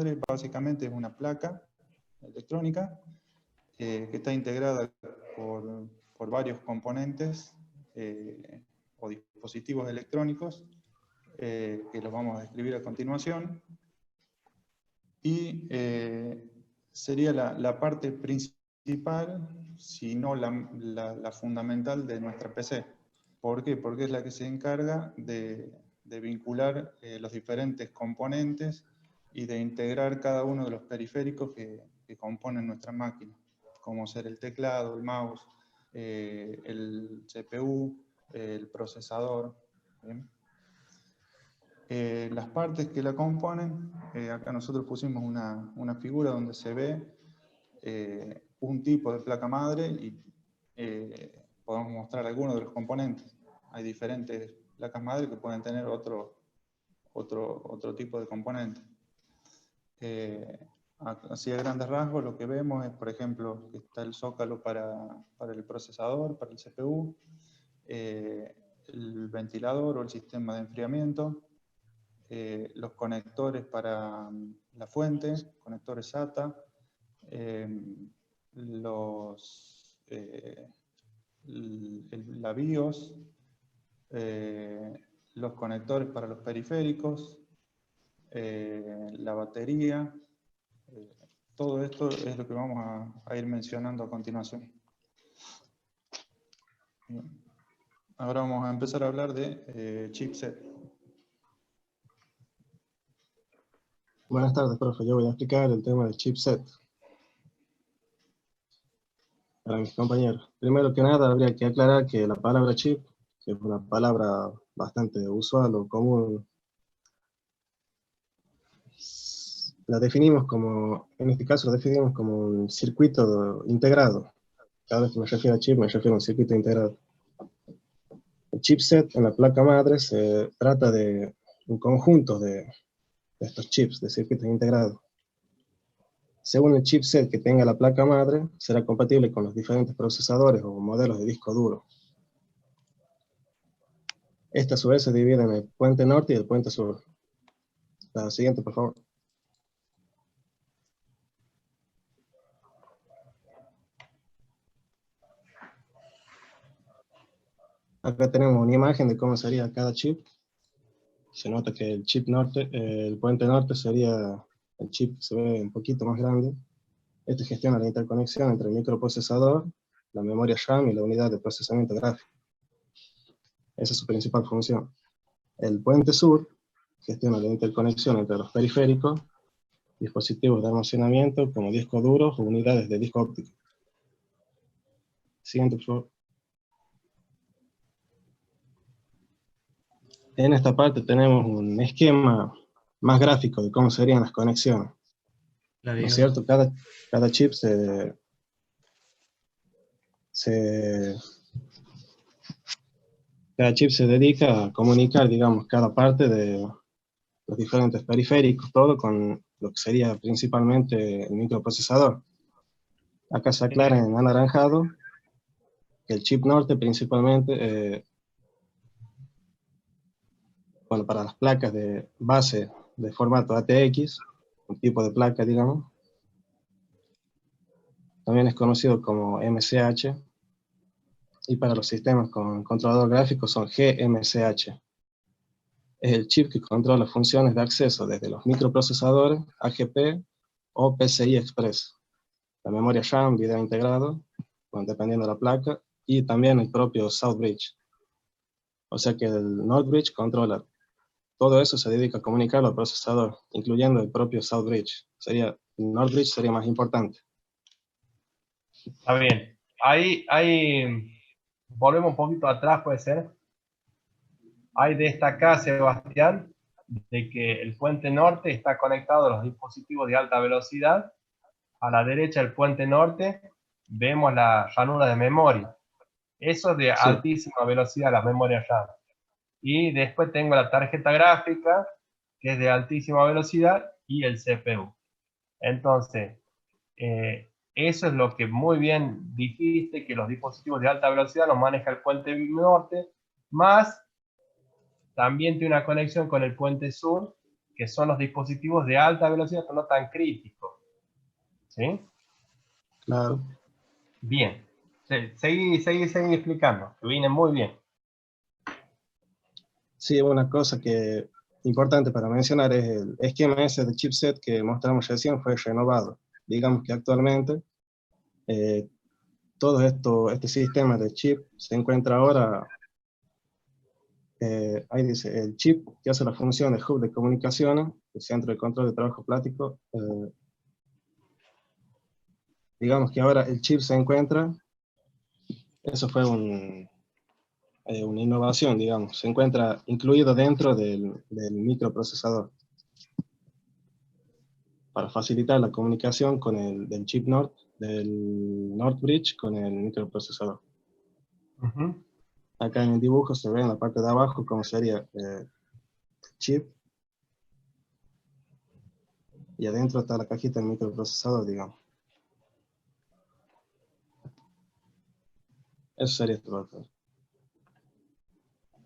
madre básicamente es una placa electrónica que está integrada por varios componentes o dispositivos electrónicos que los vamos a describir a continuación. Y sería la parte principal, si no la fundamental de nuestra PC. ¿Por qué? Porque es la que se encarga de vincular los diferentes componentes y de integrar cada uno de los periféricos que componen nuestra máquina, como ser el teclado, el mouse, el CPU, el procesador. ¿Bien? Las partes que la componen, acá nosotros pusimos una figura donde se ve un tipo de placa madre y podemos mostrar algunos de los componentes. Hay diferentes placas madre que pueden tener otro tipo de componente. Así a grandes rasgos lo que vemos es, por ejemplo, que está el zócalo para el procesador, para el CPU, el ventilador o el sistema de enfriamiento, los conectores para la fuente, conectores SATA, la BIOS, los conectores para los periféricos, la batería. Todo esto es lo que vamos a ir mencionando a continuación. Bien. Ahora vamos a empezar a hablar de chipset. Buenas tardes, profe. Yo voy a explicar el tema del chipset para mis compañeros. Primero que nada, habría que aclarar que la palabra chip, que es una palabra bastante usual o común, la definimos como, en este caso, la definimos como un circuito integrado. Cada vez que me refiero a chip, me refiero a un circuito integrado. El chipset en la placa madre se trata de un conjunto de estos chips, de circuitos integrados. Según el chipset que tenga la placa madre, será compatible con los diferentes procesadores o modelos de disco duro. Esta a su vez se divide en el puente norte y el puente sur. La siguiente, por favor. Acá tenemos una imagen de cómo sería cada chip. Se nota que el chip norte, el puente norte sería el chip que se ve un poquito más grande. Este gestiona la interconexión entre el microprocesador, la memoria RAM y la unidad de procesamiento gráfico. Esa es su principal función. El puente sur gestiona la interconexión entre los periféricos, dispositivos de almacenamiento como discos duros o unidades de disco óptico. Siguiente, por favor. En esta parte tenemos un esquema más gráfico de cómo serían las conexiones. ¿No es cierto? Cada chip cada chip se dedica a comunicar, digamos, cada parte de los diferentes periféricos, todo con lo que sería principalmente el microprocesador. Acá se aclara en anaranjado que el chip norte principalmente, bueno, para las placas de base de formato ATX, un tipo de placa, digamos, también es conocido como MCH, y para los sistemas con controlador gráfico son GMCH. Es el chip que controla funciones de acceso desde los microprocesadores, AGP o PCI Express, la memoria RAM, video integrado, bueno, dependiendo de la placa, y también el propio South Bridge. O sea que el North Bridge controla todo eso, se dedica a comunicarlo al procesador, incluyendo el propio South Bridge. El North Bridge sería más importante. Está bien. Ahí volvemos un poquito atrás, puede ser. Ahí destaca, Sebastián, de que el puente norte está conectado a los dispositivos de alta velocidad. A la derecha del puente norte vemos la ranura de memoria. Eso es de altísima velocidad, las memorias RAM. Y después tengo la tarjeta gráfica, que es de altísima velocidad, y el CPU. Entonces, eso es lo que muy bien dijiste, que los dispositivos de alta velocidad los maneja el puente norte, más también tiene una conexión con el puente sur, que son los dispositivos de alta velocidad, pero no tan críticos. ¿Sí? Claro. Bien. Seguí explicando, que viene muy bien. Sí, una cosa que importante para mencionar es el esquema ese de chipset que mostramos recién fue renovado. Digamos que actualmente todo este sistema de chip se encuentra ahora, ahí dice, el chip que hace la función de hub de comunicaciones, el centro de control de trabajo plástico, digamos que ahora el chip se encuentra, eso fue una innovación, digamos, se encuentra incluido dentro del microprocesador para facilitar la comunicación con del chip North, del North Bridge con el microprocesador. Uh-huh. Acá en el dibujo se ve en la parte de abajo cómo sería el chip y adentro está la cajita del microprocesador, digamos. Eso sería todo.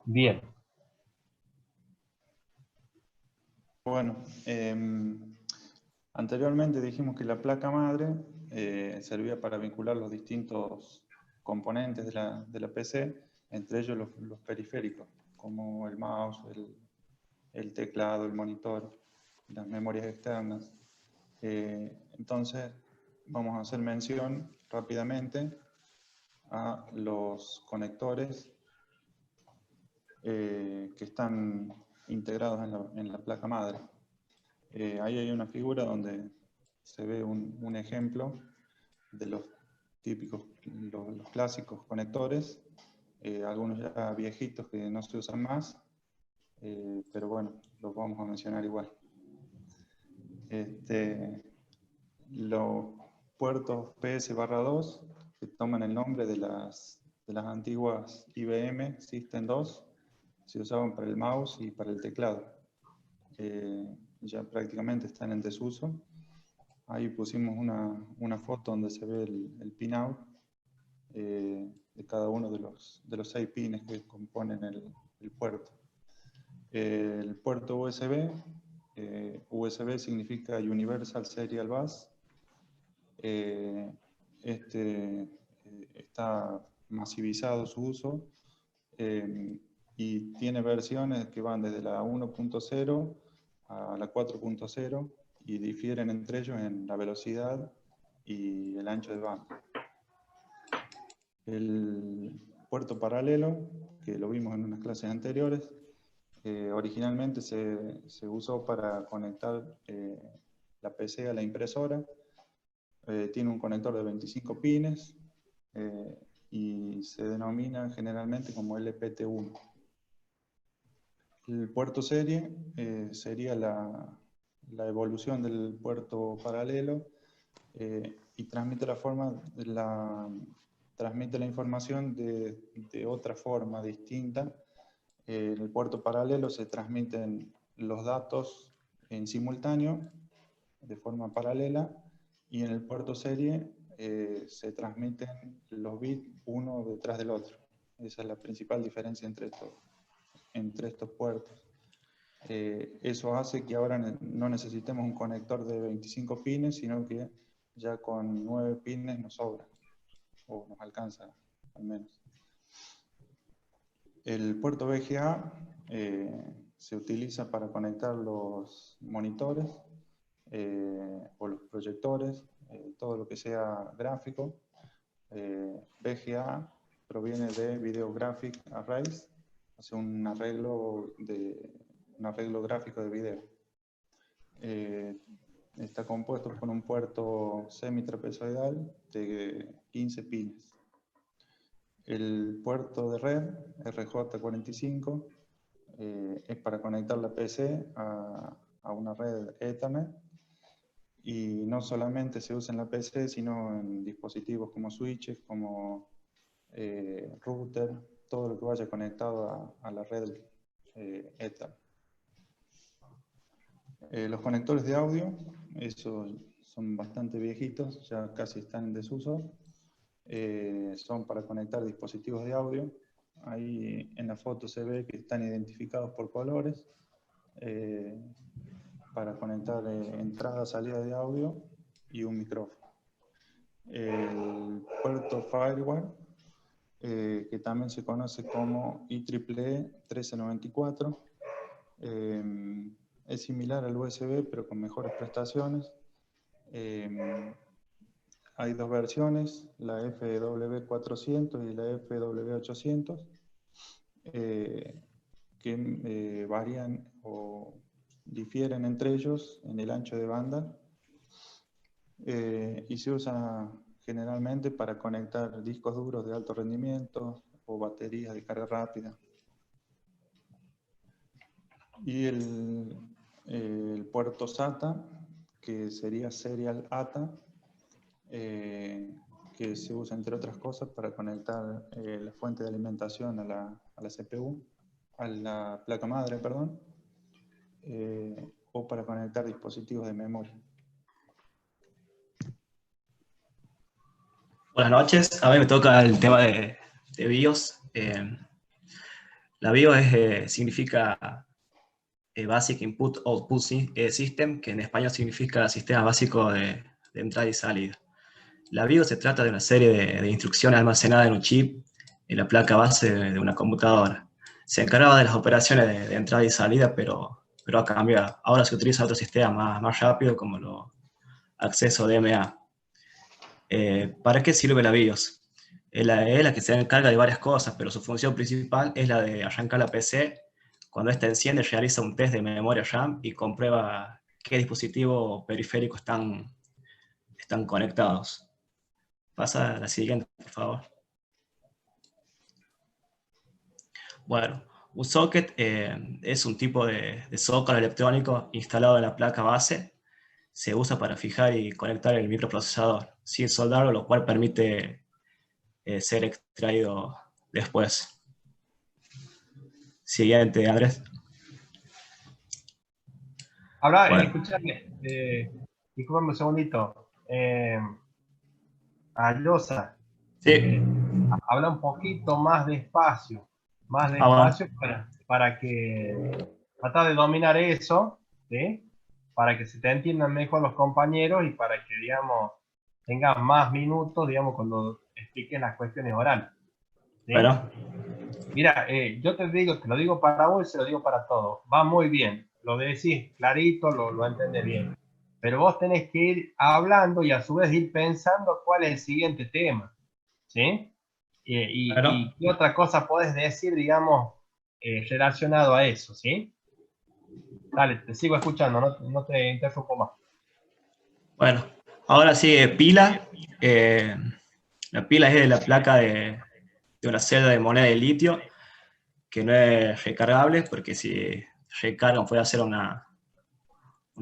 Bien. Bueno, anteriormente dijimos que la placa madre servía para vincular los distintos componentes de la PC, entre ellos los periféricos, como el mouse, el teclado, el monitor, las memorias externas. Entonces, vamos a hacer mención rápidamente a los conectores que están integrados en la placa madre. Ahí hay una figura donde se ve un ejemplo de los típicos, los clásicos conectores, algunos ya viejitos que no se usan más, pero bueno, los vamos a mencionar igual. Los puertos PS/2 que toman el nombre de las antiguas IBM System 2, se usaban para el mouse y para el teclado. Ya prácticamente están en desuso. Ahí pusimos una foto donde se ve el pinout de cada uno de los 6 pines que componen el puerto. El puerto USB, USB significa Universal Serial Bus. Está masivizado su uso y tiene versiones que van desde la 1.0 a la 4.0 y difieren entre ellos en la velocidad y el ancho de banda. El puerto paralelo, que lo vimos en unas clases anteriores, originalmente se usó para conectar la PC a la impresora. Tiene un conector de 25 pines y se denomina generalmente como LPT1. El puerto serie sería la evolución del puerto paralelo y transmite transmite la información de otra forma distinta. En el puerto paralelo se transmiten los datos en simultáneo, de forma paralela, y en el puerto serie se transmiten los bits uno detrás del otro. Esa es la principal diferencia entre estos puertos. Eso hace que ahora no necesitemos un conector de 25 pines, sino que ya con 9 pines nos sobra, o nos alcanza al menos. El puerto VGA se utiliza para conectar los monitores o los proyectores, todo lo que sea gráfico. VGA proviene de Video Graphic Arrays, hace un arreglo gráfico de video. Está compuesto por un puerto semitrapezoidal de 15 pines. El puerto de red, RJ45, es para conectar la PC a una red Ethernet, y no solamente se usa en la PC, sino en dispositivos como switches, como router, todo lo que vaya conectado a la red Ethernet. Los conectores de audio, esos son bastante viejitos, ya casi están en desuso. Son para conectar dispositivos de audio. Ahí en la foto se ve que están identificados por colores. para conectar entrada, salida de audio y un micrófono. El puerto firewall, que también se conoce como IEEE 1394, es similar al USB, pero con mejores prestaciones. Hay dos versiones, la FW400 y la FW800, que varían o difieren entre ellos en el ancho de banda, y se usa generalmente para conectar discos duros de alto rendimiento o baterías de carga rápida. Y el puerto SATA, que sería Serial ATA, que se usa entre otras cosas para conectar la fuente de alimentación a la CPU, a la placa madre, perdón, o para conectar dispositivos de memoria. Buenas noches, a mí me toca el tema de BIOS. La BIOS significa Basic Input Output System, que en español significa Sistema Básico de Entrada y Salida. La BIOS se trata de una serie de instrucciones almacenadas en un chip en la placa base de una computadora. Se encargaba de las operaciones de entrada y salida, pero ha cambiado. Ahora se utiliza otro sistema más rápido, como los accesos DMA. ¿Para qué sirve la BIOS? Es la que se encarga de varias cosas, pero su función principal es la de arrancar la PC. Cuando ésta enciende, realiza un test de memoria RAM y comprueba qué dispositivos periféricos están conectados. Pasa a la siguiente, por favor. Bueno, un socket es un tipo de zócalo electrónico instalado en la placa base. Se usa para fijar y conectar el microprocesador sin soldarlo, lo cual permite ser extraído después. Siguiente, Andrés. Habla, Bueno. escuchame, discúlpame un segundito. Allosa, Sí. habla un poquito más despacio Bueno. para que trata de dominar eso, ¿sí? Para que se te entiendan mejor los compañeros y para que, digamos, tengas más minutos, digamos, cuando expliques las cuestiones orales, ¿sí? Bueno. Mira, yo te lo digo para vos y se lo digo para todos. Va muy bien, lo decís clarito, lo entendés bien. Pero vos tenés que ir hablando y a su vez ir pensando cuál es el siguiente tema, ¿sí? Bueno. Y qué otra cosa podés decir, digamos, relacionado a eso, ¿sí? Dale, te sigo escuchando, no te interrumpo más. Bueno, ahora sigue pila. La pila es de la placa de una celda de moneda de litio, que no es recargable, porque si recargan puede hacer una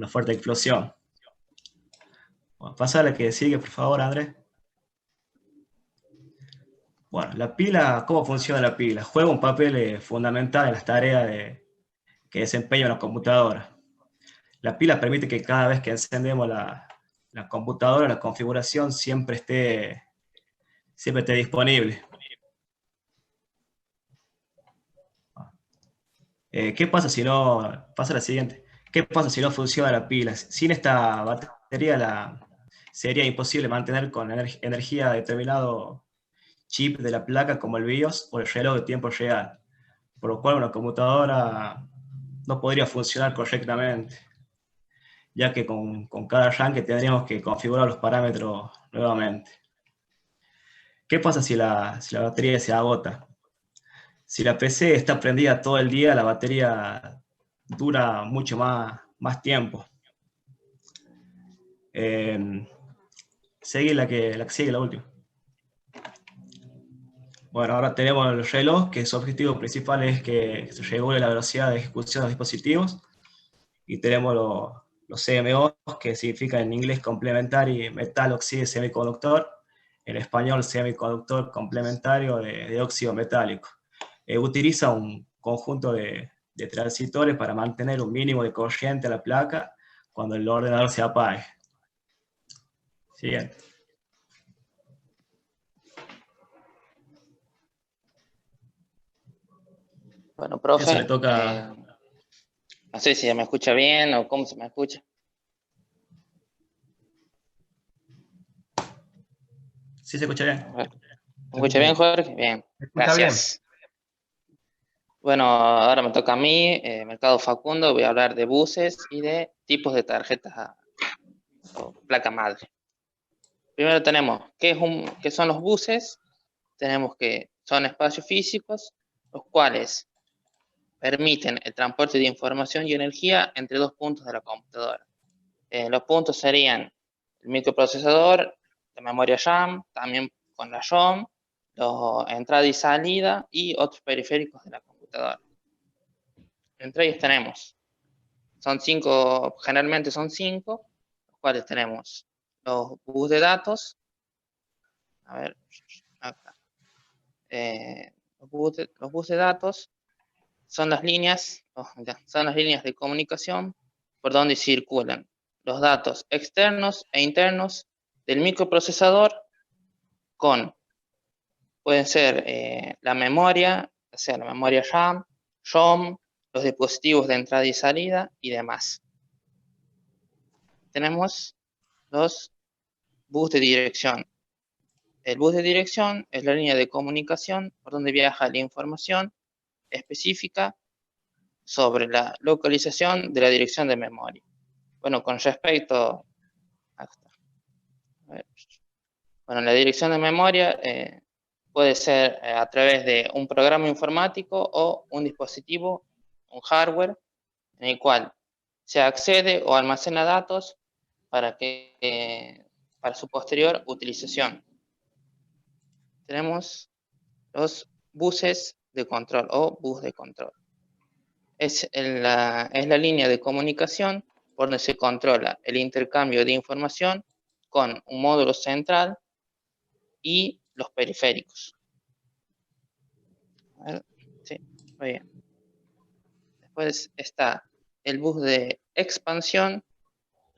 fuerte explosión. Bueno, pasa a la que sigue, por favor, Andrés. Bueno, la pila, ¿cómo funciona la pila? Juega un papel fundamental en las tareas que desempeña una computadora. La pila permite que cada vez que encendemos la computadora, la configuración siempre esté disponible. ¿Qué pasa si no? Pasa la siguiente. ¿Qué pasa si no funciona la pila? Sin esta batería sería imposible mantener con energía determinado chip de la placa como el BIOS o el reloj de tiempo real, por lo cual una computadora no podría funcionar correctamente, ya que con cada arranque tendríamos que configurar los parámetros nuevamente. ¿Qué pasa si la batería se agota? Si la PC está prendida todo el día, la batería dura mucho más tiempo. Sigue la que sigue, la última. Bueno, ahora tenemos el reloj, que su objetivo principal es que se regule la velocidad de ejecución de los dispositivos. Y tenemos los CMO, que significa en inglés complementary metal oxide semiconductor, en español semiconductor complementario de óxido metálico. Utiliza un conjunto de transistores para mantener un mínimo de corriente a la placa cuando el ordenador se apague. Siguiente. Bueno, profe, Eso le toca No sé si se me escucha bien o cómo se me escucha. Sí, se escucha bien. A ver, ¿me escucha bien, Jorge? Bien, ¿Se escucha gracias. Bueno, ahora me toca a mí, Mercado Facundo, voy a hablar de buses y de tipos de tarjetas o placa madre. Primero tenemos qué son los buses. Tenemos que son espacios físicos, los cuales permiten el transporte de información y energía entre dos puntos de la computadora. Los puntos serían el microprocesador, la memoria RAM, también con la ROM, entrada y salida y otros periféricos de la computadora. Entre ellos tenemos, generalmente son cinco, los cuales tenemos los bus de datos. A ver, acá. Los bus de datos son las líneas de comunicación por donde circulan los datos externos e internos del microprocesador pueden ser la memoria, o sea, la memoria RAM, ROM, los dispositivos de entrada y salida y demás. Tenemos los bus de dirección. El bus de dirección es la línea de comunicación por donde viaja la información específica sobre la localización de la dirección de memoria. Bueno, con respecto a la dirección de memoria puede ser a través de un programa informático o un dispositivo, un hardware, en el cual se accede o almacena datos para su posterior utilización. Tenemos los buses de control o bus de control. Es la línea de comunicación por donde se controla el intercambio de información con un módulo central y los periféricos. A ver, sí, muy bien. Después está el bus de expansión,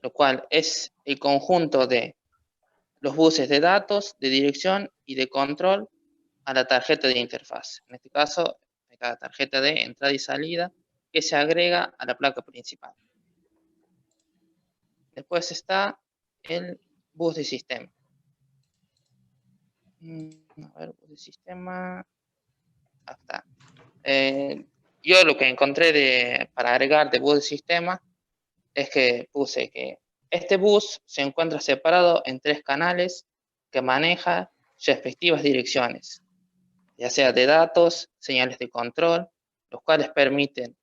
lo cual es el conjunto de los buses de datos, de dirección y de control a la tarjeta de interfaz. En este caso, la tarjeta de entrada y salida que se agrega a la placa principal. Después está el bus de sistema. A ver, bus de sistema. Acá está. Yo lo que encontré para agregar de bus de sistema es que puse que este bus se encuentra separado en 3 canales que maneja sus respectivas direcciones, ya sea de datos, señales de control, los cuales permiten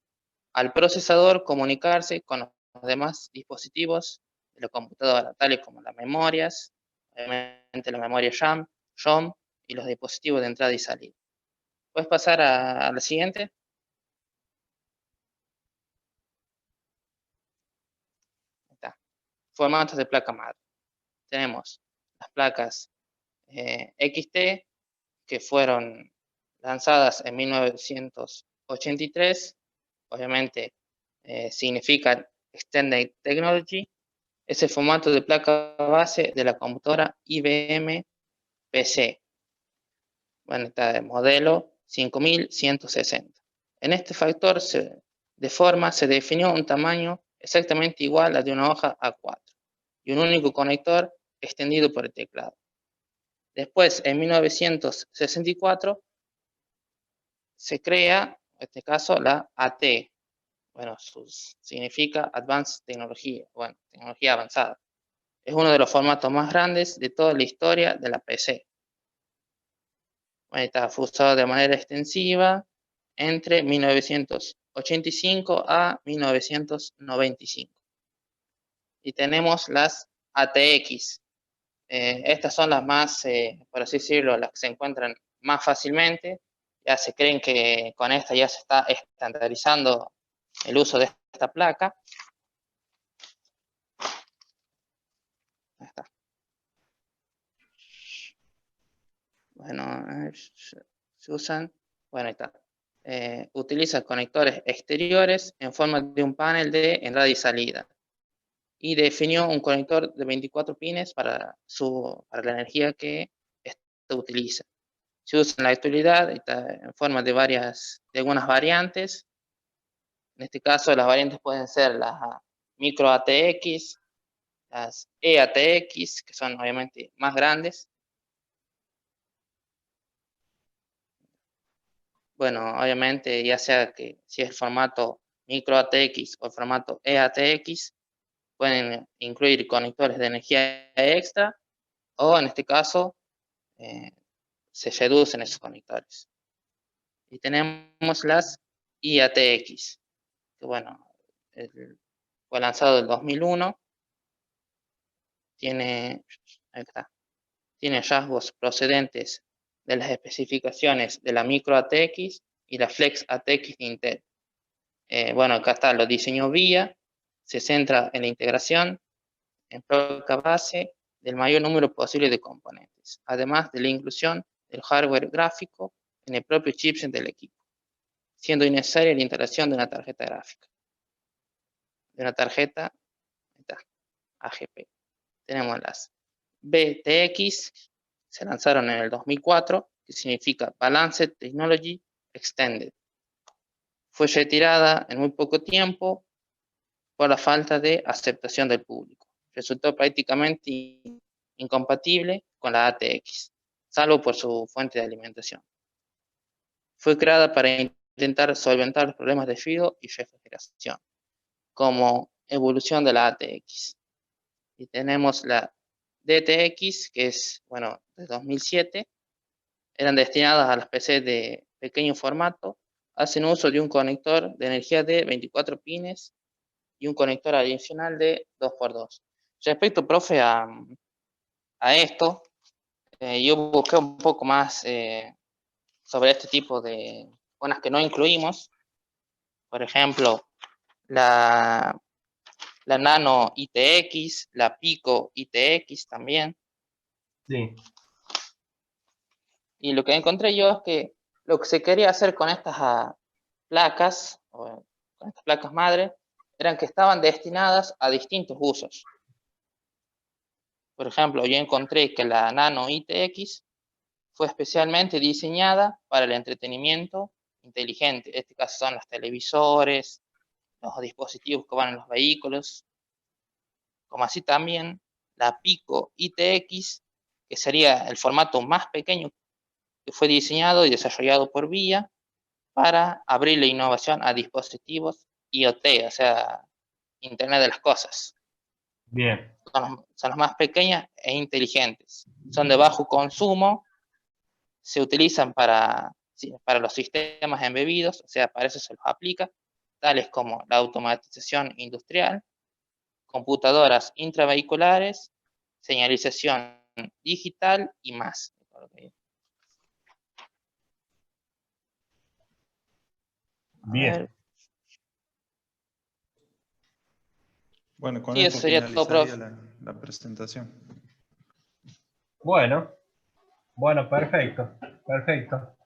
al procesador comunicarse con los demás dispositivos de la computadora, tales como las memorias, obviamente la memoria RAM, ROM y los dispositivos de entrada y salida. ¿Puedes pasar a la siguiente? Está. Formatos de placa madre. Tenemos las placas XT, que fueron lanzadas en 1983, obviamente significa Extended Technology, es el formato de placa base de la computadora IBM PC. Bueno, está el modelo 5160. En este factor de forma se definió un tamaño exactamente igual al de una hoja A4 y un único conector extendido por el teclado. Después, en 1964, se crea, en este caso, la AT. Bueno, significa Advanced Technology, bueno, tecnología avanzada. Es uno de los formatos más grandes de toda la historia de la PC. Bueno, fue usado de manera extensiva entre 1985 a 1995. Y tenemos las ATX. Estas son las más, por así decirlo, las que se encuentran más fácilmente. Ya se creen que con esta ya se está estandarizando el uso de esta placa. Ahí está. Bueno, se usan, bueno, ahí está. Utiliza conectores exteriores en forma de un panel de entrada y salida. Y definió un conector de 24 pines para la energía que utiliza. Se usa en la actualidad en forma de algunas variantes, En este caso, las variantes pueden ser las micro ATX, las eATX, que son obviamente más grandes. Bueno, obviamente, ya sea que si es el formato micro ATX o el formato eATX, pueden incluir conectores de energía extra, o en este caso, se reducen esos conectores. Y tenemos las IATX, que bueno, fue lanzado en 2001, tiene rasgos procedentes de las especificaciones de la micro ATX y la flex ATX de Intel. Bueno, acá está los diseños VIA, se centra en la integración en placa base del mayor número posible de componentes, además de la inclusión del hardware gráfico en el propio chipset del equipo, siendo innecesaria la instalación de una tarjeta gráfica, de una tarjeta AGP. Tenemos las BTX, se lanzaron en el 2004, que significa Balanced Technology Extended. Fue retirada en muy poco tiempo por la falta de aceptación del público. Resultó prácticamente incompatible con la ATX, salvo por su fuente de alimentación. Fue creada para intentar solventar los problemas de frío y refrigeración, como evolución de la ATX. Y tenemos la DTX, que es, bueno, de 2007, eran destinadas a las PCs de pequeño formato, hacen uso de un conector de energía de 24 pines y un conector adicional de 2x2. Respecto, profe, a esto, yo busqué un poco más sobre este tipo de zonas que no incluimos. Por ejemplo, la Nano ITX, la Pico ITX también. Sí. Y lo que encontré yo es que lo que se quería hacer con estas placas, o con estas placas madre, eran que estaban destinadas a distintos usos. Por ejemplo, yo encontré que la Nano ITX fue especialmente diseñada para el entretenimiento inteligente. En este caso son los televisores, los dispositivos que van en los vehículos, como así también la Pico ITX, que sería el formato más pequeño, que fue diseñado y desarrollado por VIA para abrir la innovación a dispositivos IoT, o sea, Internet de las Cosas. Bien. Son las más pequeñas e inteligentes. Son de bajo consumo, se utilizan para los sistemas embebidos, o sea, para eso se los aplica, tales como la automatización industrial, computadoras intravehiculares, señalización digital y más. Bien. Bueno, con Sí, eso esto sería todo, finalizaría profe. la presentación. Bueno, perfecto. Perfecto.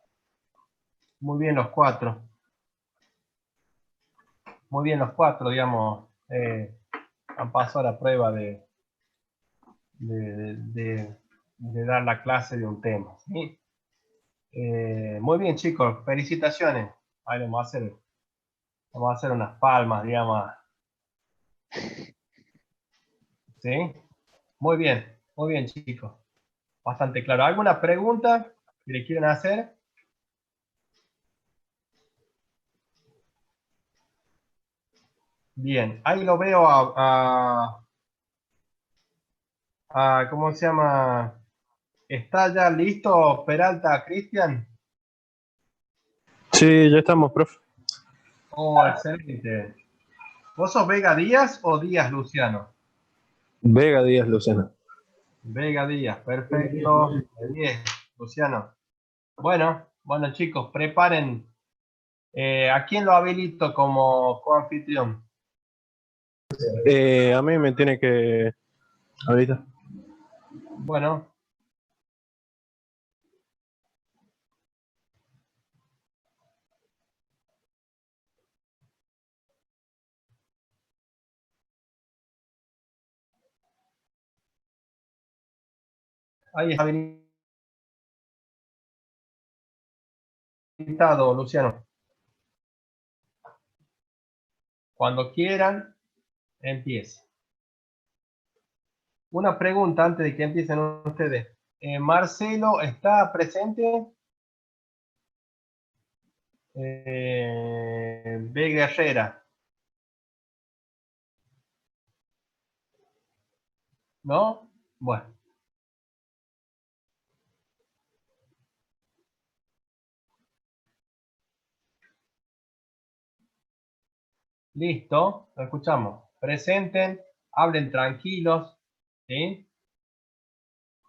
Muy bien los cuatro. Muy bien los cuatro, digamos, han pasado la prueba de dar la clase de un tema. ¿Sí? Muy bien, chicos, felicitaciones. Ahí vamos a hacer unas palmas, digamos. ¿Sí? Muy bien, chicos. Bastante claro. ¿Alguna pregunta que le quieran hacer? Bien, ahí lo veo ¿cómo se llama? ¿Está ya listo Peralta, Cristian? Sí, ya estamos, profe. Oh, excelente. ¿Vos sos Vega Díaz o Díaz Luciano? Vega Díaz Lucena. Vega Díaz, perfecto. Bien, Luciano. Bueno, chicos, preparen. ¿A quién lo habilito como coanfitrión? A mí me tiene que... Ahorita. Bueno. Ahí está habilitado, Luciano. Cuando quieran, empiece. Una pregunta antes de que empiecen ustedes. Marcelo, ¿está presente? B. Guerrera. ¿No? Bueno. Listo, lo escuchamos. Presenten, hablen tranquilos, ¿sí?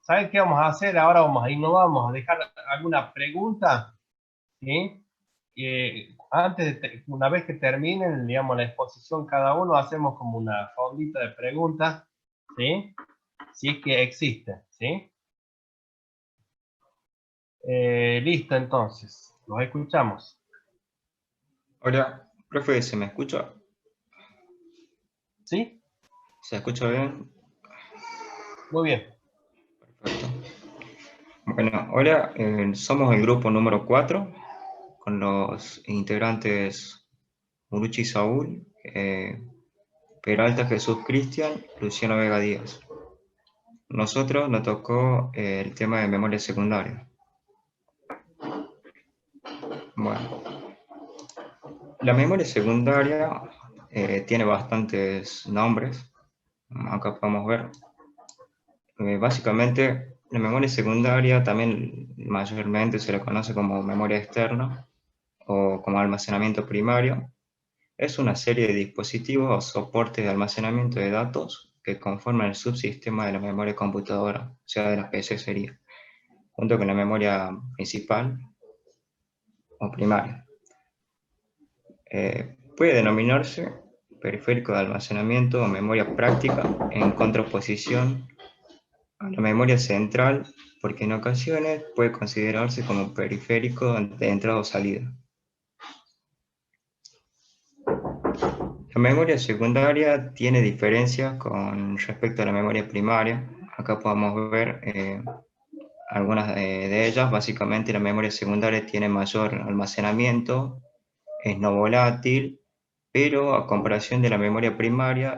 ¿Saben qué vamos a hacer? Ahora vamos a innovar, vamos a dejar alguna pregunta, ¿sí? Una vez que terminen, digamos, la exposición cada uno, hacemos como una rondita de preguntas, ¿sí? Si es que existe, ¿sí? Listo, entonces, los escuchamos. Hola, profe, ¿se me escucha? ¿Sí? ¿Se escucha bien? Muy bien. Perfecto. Bueno, hola, somos el grupo número 4, con los integrantes Muruchi Saúl, Peralta Jesús Cristian, Luciano Vega Díaz. Nosotros nos tocó el tema de memoria secundaria. Bueno, la memoria secundaria tiene bastantes nombres, acá podemos ver. Básicamente, la memoria secundaria también mayormente se la conoce como memoria externa o como almacenamiento primario. Es una serie de dispositivos o soportes de almacenamiento de datos que conforman el subsistema de la memoria computadora, o sea, de la PC sería, junto con la memoria principal o primaria. Puede denominarse periférico de almacenamiento o memoria práctica en contraposición a la memoria central, porque en ocasiones puede considerarse como periférico de entrada o salida. La memoria secundaria tiene diferencias con respecto a la memoria primaria. Acá podemos ver algunas de ellas. Básicamente la memoria secundaria tiene mayor almacenamiento, es no volátil, pero a comparación de la memoria primaria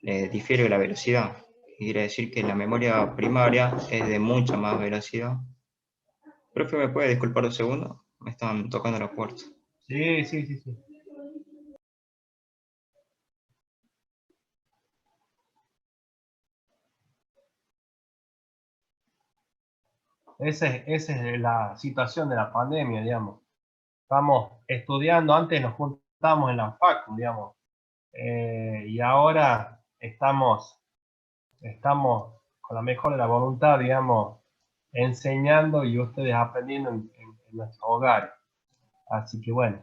difiere la velocidad. Quiere decir que la memoria primaria es de mucha más velocidad. Profe, ¿me puede disculpar un segundo? Me están tocando la puerta. Sí, sí, sí, sí. Esa es la situación de la pandemia, digamos. Estamos estudiando, antes nos juntábamos en la facu, digamos, y ahora estamos con la mejor de la voluntad, digamos, enseñando y ustedes aprendiendo en nuestros hogares. Así que bueno,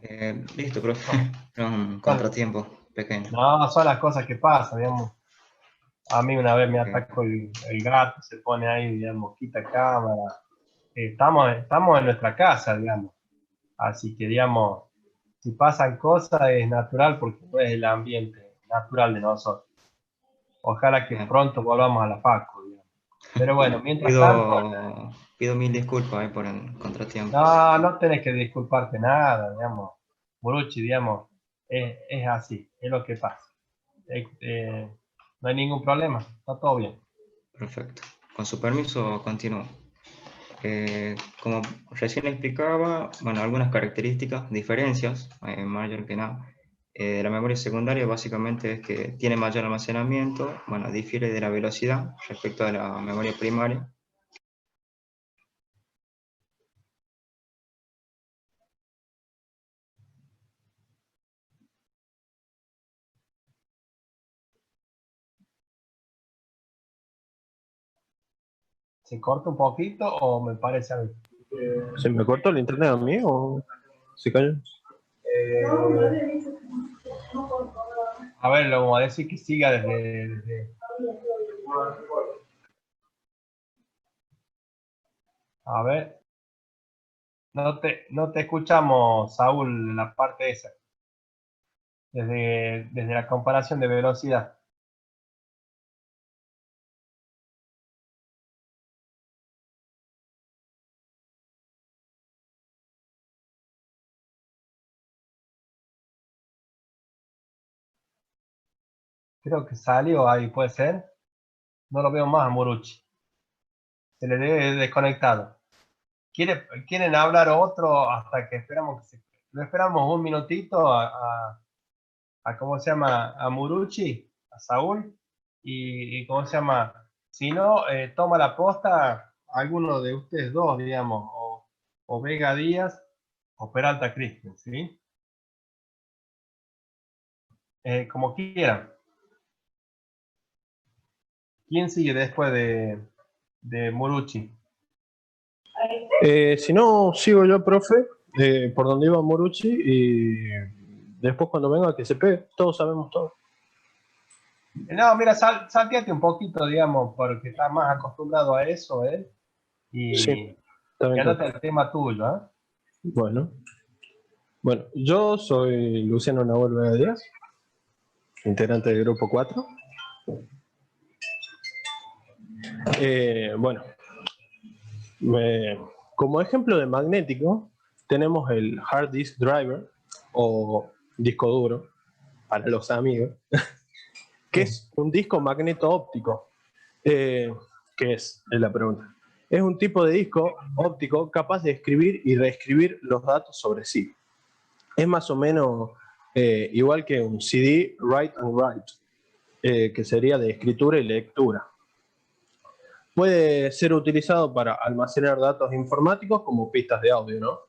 Listo, profe. Era un son, contratiempo pequeño. no, son las cosas que pasan, digamos. A mí una vez me Ok. atacó el gato, se pone ahí, digamos, quita cámara. Estamos en nuestra casa, digamos. Así que, digamos, si pasan cosas es natural porque no es el ambiente natural de nosotros. Ojalá que Bien. pronto volvamos a la facu, digamos. Pero bueno, mientras tanto, Pido mil disculpas por el contratiempo. no tenés que disculparte nada, digamos. Buruchi, digamos, es así, es lo que pasa. No hay ningún problema, está todo bien. Perfecto. Con su permiso, continúo. Como recién explicaba, bueno, algunas características, diferencias, mayor que nada, de la memoria secundaria básicamente es que tiene mayor almacenamiento, bueno, difiere de la velocidad respecto a la memoria primaria. ¿Se corta un poquito o me parece a mí? ¿Se me cortó el internet a mí o se cayó? A ver, lo vamos a decir que siga A ver, no te escuchamos, Saúl, en la parte esa. Desde la comparación de velocidad. Creo que salió ahí, puede ser. No lo veo más a Muruchi. Se le debe desconectado. ¿Quieren hablar otro hasta que esperamos que se... ¿Lo esperamos un minutito a ¿cómo se llama? A Muruchi, a Saúl? Y ¿cómo se llama? Si no, toma la posta alguno de ustedes dos, digamos, o Vega Díaz o Peralta Cristian, ¿sí? Como quieran. ¿Quién sigue después de Muruchi? Si no, sigo yo, profe, por donde iba Morucci, y después cuando venga que se pegue, todos sabemos todo. No, mira, salteate un poquito, digamos, porque estás más acostumbrado a eso, ¿eh? Sí, Y está bien, quédate profe. el tema tuyo, ¿eh? Bueno, yo soy Luciano Nahuel Vega Díaz, integrante del grupo 4. Bueno, como ejemplo de magnético, tenemos el hard disk driver, o disco duro, para los amigos, que es un disco magneto óptico. ¿Qué es? Es la pregunta. Es un tipo de disco óptico capaz de escribir y reescribir los datos sobre sí. Es más o menos igual que un CD, write and write, que sería de escritura y lectura. Puede ser utilizado para almacenar datos informáticos como pistas de audio, ¿no?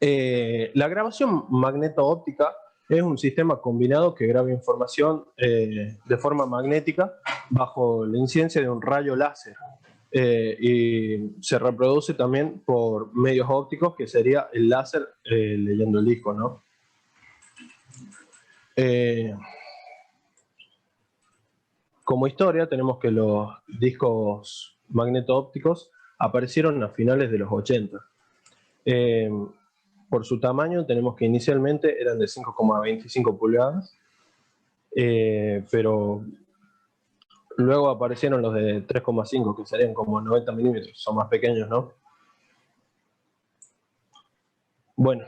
La grabación magneto-óptica es un sistema combinado que graba información de forma magnética bajo la incidencia de un rayo láser. Y se reproduce también por medios ópticos, que sería el láser leyendo el disco, ¿no? Como historia tenemos que los discos magneto-ópticos aparecieron a finales de los 80. Por su tamaño tenemos que inicialmente eran de 5,25 pulgadas, pero luego aparecieron los de 3,5, que serían como 90 milímetros, son más pequeños, ¿no? Bueno,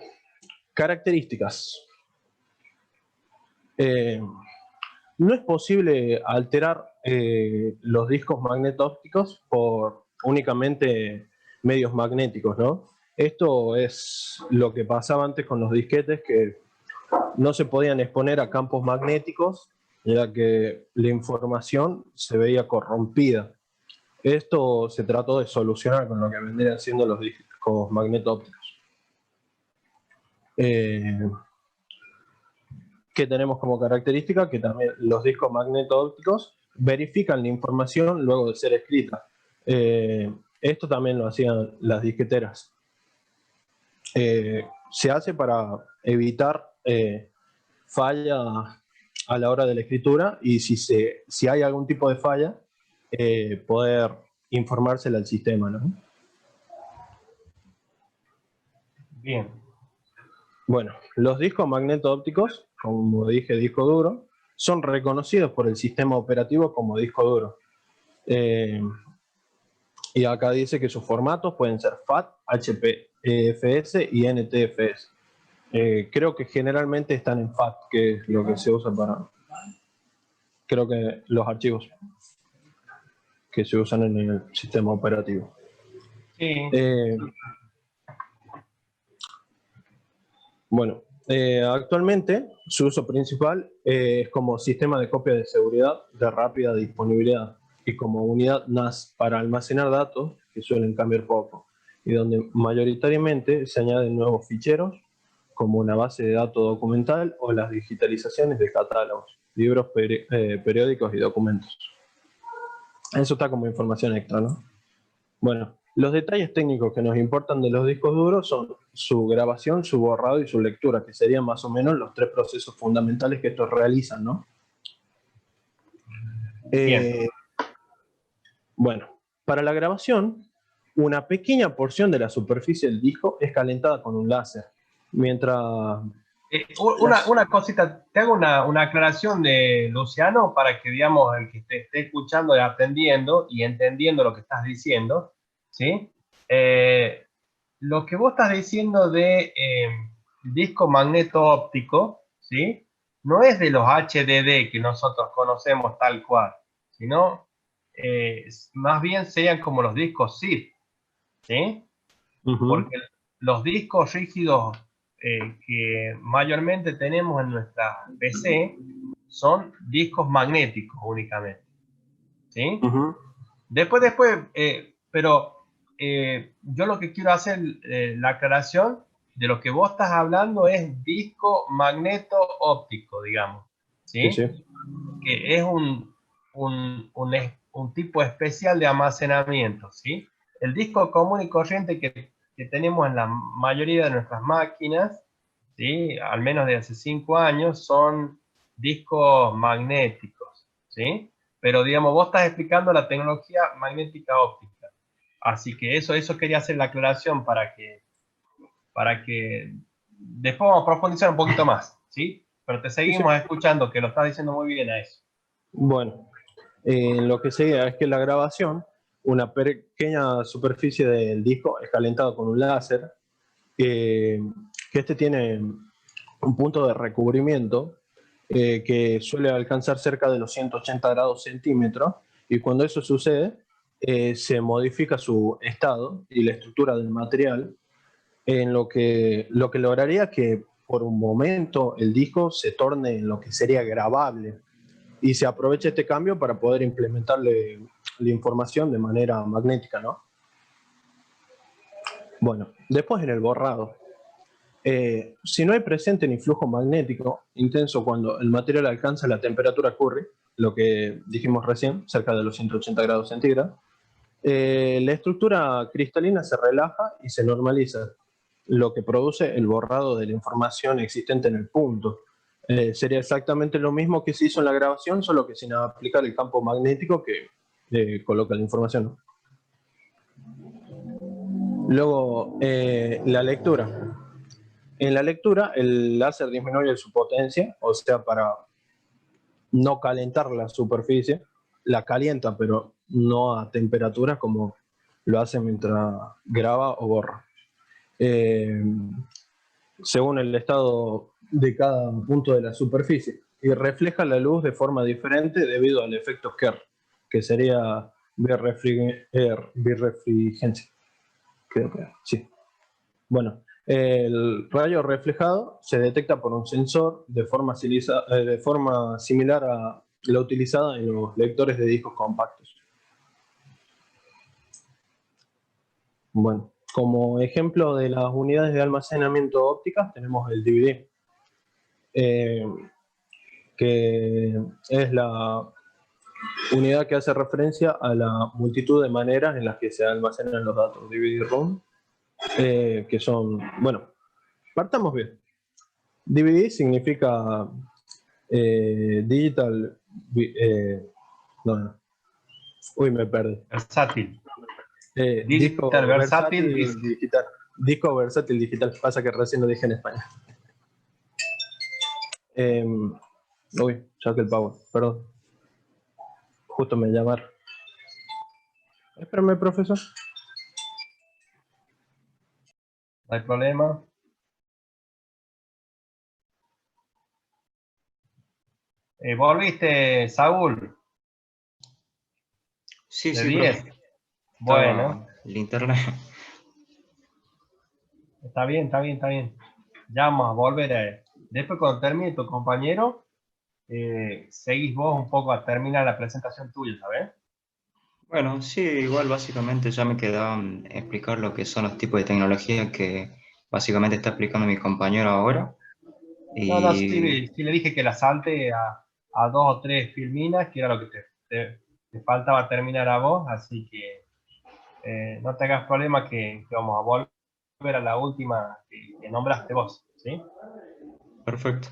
características. No es posible alterar los discos magneto-ópticos por únicamente medios magnéticos, ¿no? Esto es lo que pasaba antes con los disquetes, que no se podían exponer a campos magnéticos, ya que la información se veía corrompida. Esto se trató de solucionar con lo que vendrían siendo los discos magneto-ópticos. Que tenemos como característica que también los discos magneto-ópticos verifican la información luego de ser escrita. Esto también lo hacían las disqueteras. Se hace para evitar falla a la hora de la escritura, y si hay algún tipo de falla, poder informársela al sistema, ¿no? Bien. Bueno, los discos magneto-ópticos, como dije, disco duro, son reconocidos por el sistema operativo como disco duro. Y acá dice que sus formatos pueden ser FAT, HPFS y NTFS. Creo que generalmente están en FAT, que es lo que se usa para, creo que los archivos que se usan en el sistema operativo. Sí. Bueno, actualmente su uso principal es como sistema de copia de seguridad de rápida disponibilidad y como unidad NAS para almacenar datos que suelen cambiar poco, y donde mayoritariamente se añaden nuevos ficheros como una base de datos documental o las digitalizaciones de catálogos, libros periódicos y documentos. Eso está como información extra, ¿no? Bueno, los detalles técnicos que nos importan de los discos duros son su grabación, su borrado y su lectura, que serían más o menos los tres procesos fundamentales que estos realizan, ¿no? Bueno, para la grabación, una pequeña porción de la superficie del disco es calentada con un láser, mientras... Una cosita, te hago una aclaración de Luciano para que, digamos, el que te esté escuchando y aprendiendo y entendiendo lo que estás diciendo, ¿sí? Lo que vos estás diciendo de disco magneto óptico, ¿sí? no es de los HDD que nosotros conocemos tal cual, sino más bien serían como los discos zip, ¿sí? Porque los discos rígidos que mayormente tenemos en nuestra PC son discos magnéticos únicamente, ¿sí? Después, pero yo lo que quiero hacer, la aclaración de lo que vos estás hablando es disco magneto óptico, digamos, ¿sí? Sí, sí. Que es un tipo especial de almacenamiento, ¿sí? El disco común y corriente que tenemos en la mayoría de nuestras máquinas, ¿sí? Al menos de hace 5 años, son discos magnéticos, ¿sí? Pero digamos, vos estás explicando la tecnología magnética óptica. Así que eso quería hacer la aclaración para que después vamos a profundizar un poquito más, ¿sí? Pero te seguimos escuchando, que lo estás diciendo muy bien a eso. Bueno, lo que sería es que la grabación, una pequeña superficie del disco es calentada con un láser, que este tiene un punto de recubrimiento que suele alcanzar cerca de los 180 grados centímetros, y cuando eso sucede, se modifica su estado y la estructura del material, en lo que lograría que por un momento el disco se torne en lo que sería grabable, y se aprovecha este cambio para poder implementarle la información de manera magnética, ¿no? Bueno, después en el borrado. Si no hay presente ni flujo magnético intenso cuando el material alcanza la temperatura Curry, lo que dijimos recién, cerca de los 180 grados centígrados, la estructura cristalina se relaja y se normaliza, lo que produce el borrado de la información existente en el punto. Sería exactamente lo mismo que se hizo en la grabación, solo que sin aplicar el campo magnético que coloca la información, ¿no? Luego, la lectura. En la lectura, el láser disminuye su potencia, o sea, para no calentar la superficie, la calienta, pero no a temperatura como lo hace mientras graba o borra. Según el estado de cada punto de la superficie, y refleja la luz de forma diferente debido al efecto Kerr, que sería birrefringencia. Creo que sí. Bueno, el rayo reflejado se detecta por un sensor de forma similar a la utilizada en los lectores de discos compactos. Bueno, como ejemplo de las unidades de almacenamiento ópticas tenemos el DVD, que es la unidad que hace referencia a la multitud de maneras en las que se almacenan los datos DVD-ROM, que son, bueno, partamos bien. DVD significa digital, no, uy, me perdí. Versátil. Disco versátil digital. Disco versátil digital. Pasa que recién lo dije en español. Uy, saqué el power, perdón. Justo me llamaron. Espérame, profesor. No hay problema. ¿Volviste, Saúl? Sí, ¿De sí, 10? profe. Bueno, El internet. está bien, está bien, está bien. Ya vamos a volver. Después, cuando termine tu compañero, seguís vos un poco a terminar la presentación tuya, ¿sabes? Bueno, sí, igual básicamente ya me quedaba explicar lo que son los tipos de tecnología que básicamente está explicando mi compañero ahora. No, Y sí le dije que la salte a 2 o 3 filminas, que era lo que te faltaba terminar a vos, así que no te hagas problema que vamos a volver a la última que nombraste vos, ¿sí? perfecto.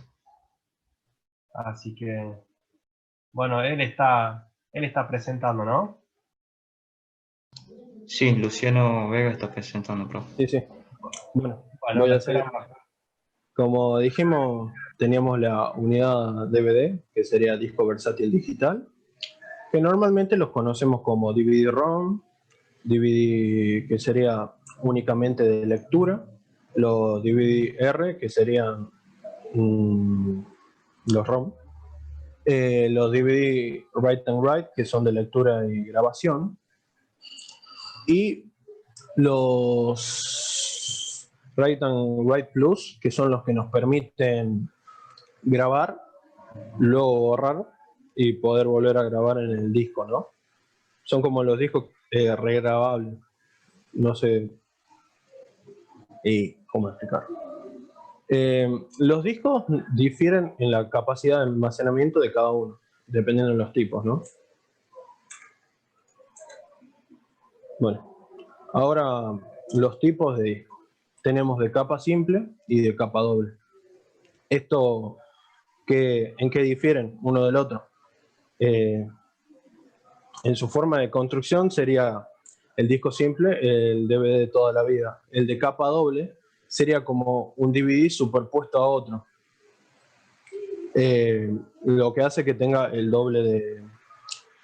Así que, bueno, él está presentando, ¿no? Sí, Luciano Vega está presentando, profe. Sí, sí. Bueno, Bueno, voy lo a hacer. esperamos. Como dijimos, teníamos la unidad DVD, que sería disco versátil digital, que normalmente los conocemos como DVD-ROM, DVD que sería únicamente de lectura, los DVD-R que serían los ROM. Los DVD Write and Write, que son de lectura y grabación. Y los Write and Write Plus, que son los que nos permiten grabar, luego borrar y poder volver a grabar en el disco, ¿no? Son como los discos regrabables. No sé cómo explicarlo. Los discos difieren en la capacidad de almacenamiento de cada uno, dependiendo de los tipos, ¿no? Bueno, ahora los tipos de disco. Tenemos de capa simple y de capa doble. ¿Esto en qué difieren uno del otro? En su forma de construcción sería el disco simple, el DVD de toda la vida. El de capa doble sería como un DVD superpuesto a otro. Lo que hace que tenga el doble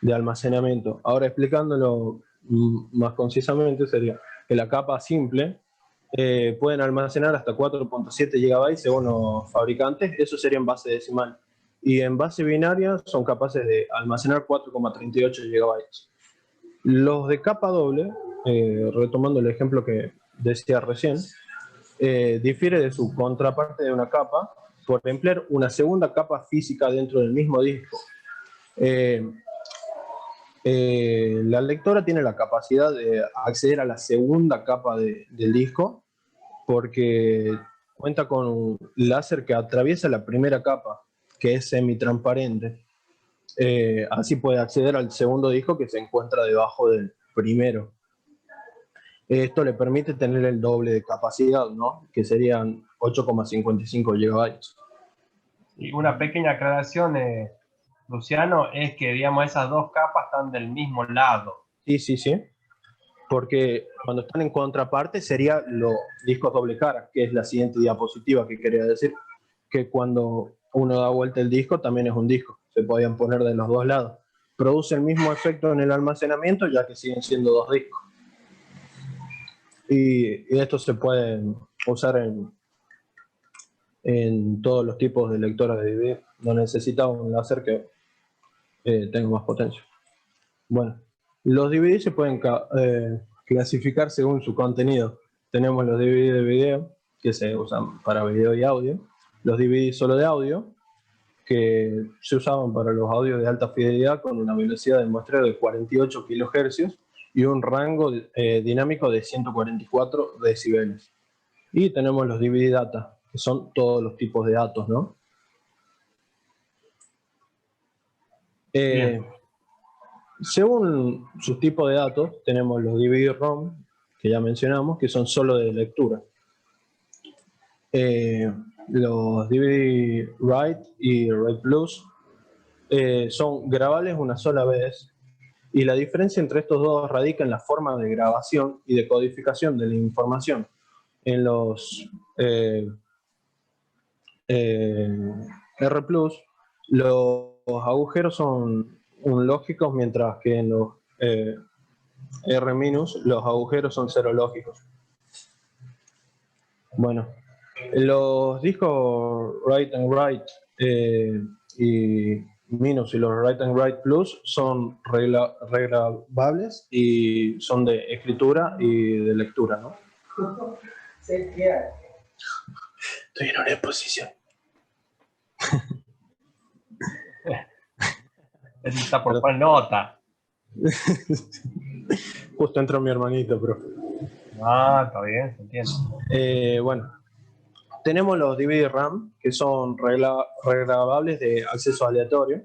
de almacenamiento. Ahora explicándolo más concisamente sería que la capa simple pueden almacenar hasta 4.7 GB según los fabricantes, eso sería en base decimal. Y en base binaria son capaces de almacenar 4,38 GB. Los de capa doble, retomando el ejemplo que decía recién, difiere de su contraparte de una capa por emplear una segunda capa física dentro del mismo disco. La lectora tiene la capacidad de acceder a la segunda capa del disco porque cuenta con un láser que atraviesa la primera capa, que es semitransparente. Así puede acceder al segundo disco que se encuentra debajo del primero. Esto le permite tener el doble de capacidad, ¿no? Que serían 8,55 GB. Y una pequeña aclaración, Luciano, es que, digamos, esas dos capas están del mismo lado. Sí. Porque cuando están en contraparte serían los discos doble cara, que es la siguiente diapositiva que quería decir, que cuando uno da vuelta el disco también es un disco, se podían poner de los dos lados. Produce el mismo efecto en el almacenamiento ya que siguen siendo dos discos. Y esto se puede usar en todos los tipos de lectoras de DVD. No necesita un láser que tenga más potencia. Bueno, los DVD se pueden clasificar según su contenido. Tenemos los DVD de video, que se usan para video y audio. Los DVD solo de audio, que se usaban para los audios de alta fidelidad con una velocidad de muestreo de 48 kHz y un rango dinámico de 144 decibeles. Y tenemos los DVD data, que son todos los tipos de datos, ¿no? Según su tipo de datos, tenemos los DVD-ROM, que ya mencionamos, que son solo de lectura. Los DVD Write y Write Plus son grabables una sola vez, y la diferencia entre estos dos radica en la forma de grabación y de codificación de la información. En los R+, los agujeros son lógicos, mientras que en los R- los agujeros son serológicos. Bueno, los discos Write and Write y Minus y los Write and Write Plus son regrabables y son de escritura y de lectura, ¿no? Estoy en una exposición. Está por poner nota. Justo entró mi hermanito, profe. Ah, está bien, se entiende. Bueno, tenemos los DVD RAM, que son regrabables de acceso aleatorio,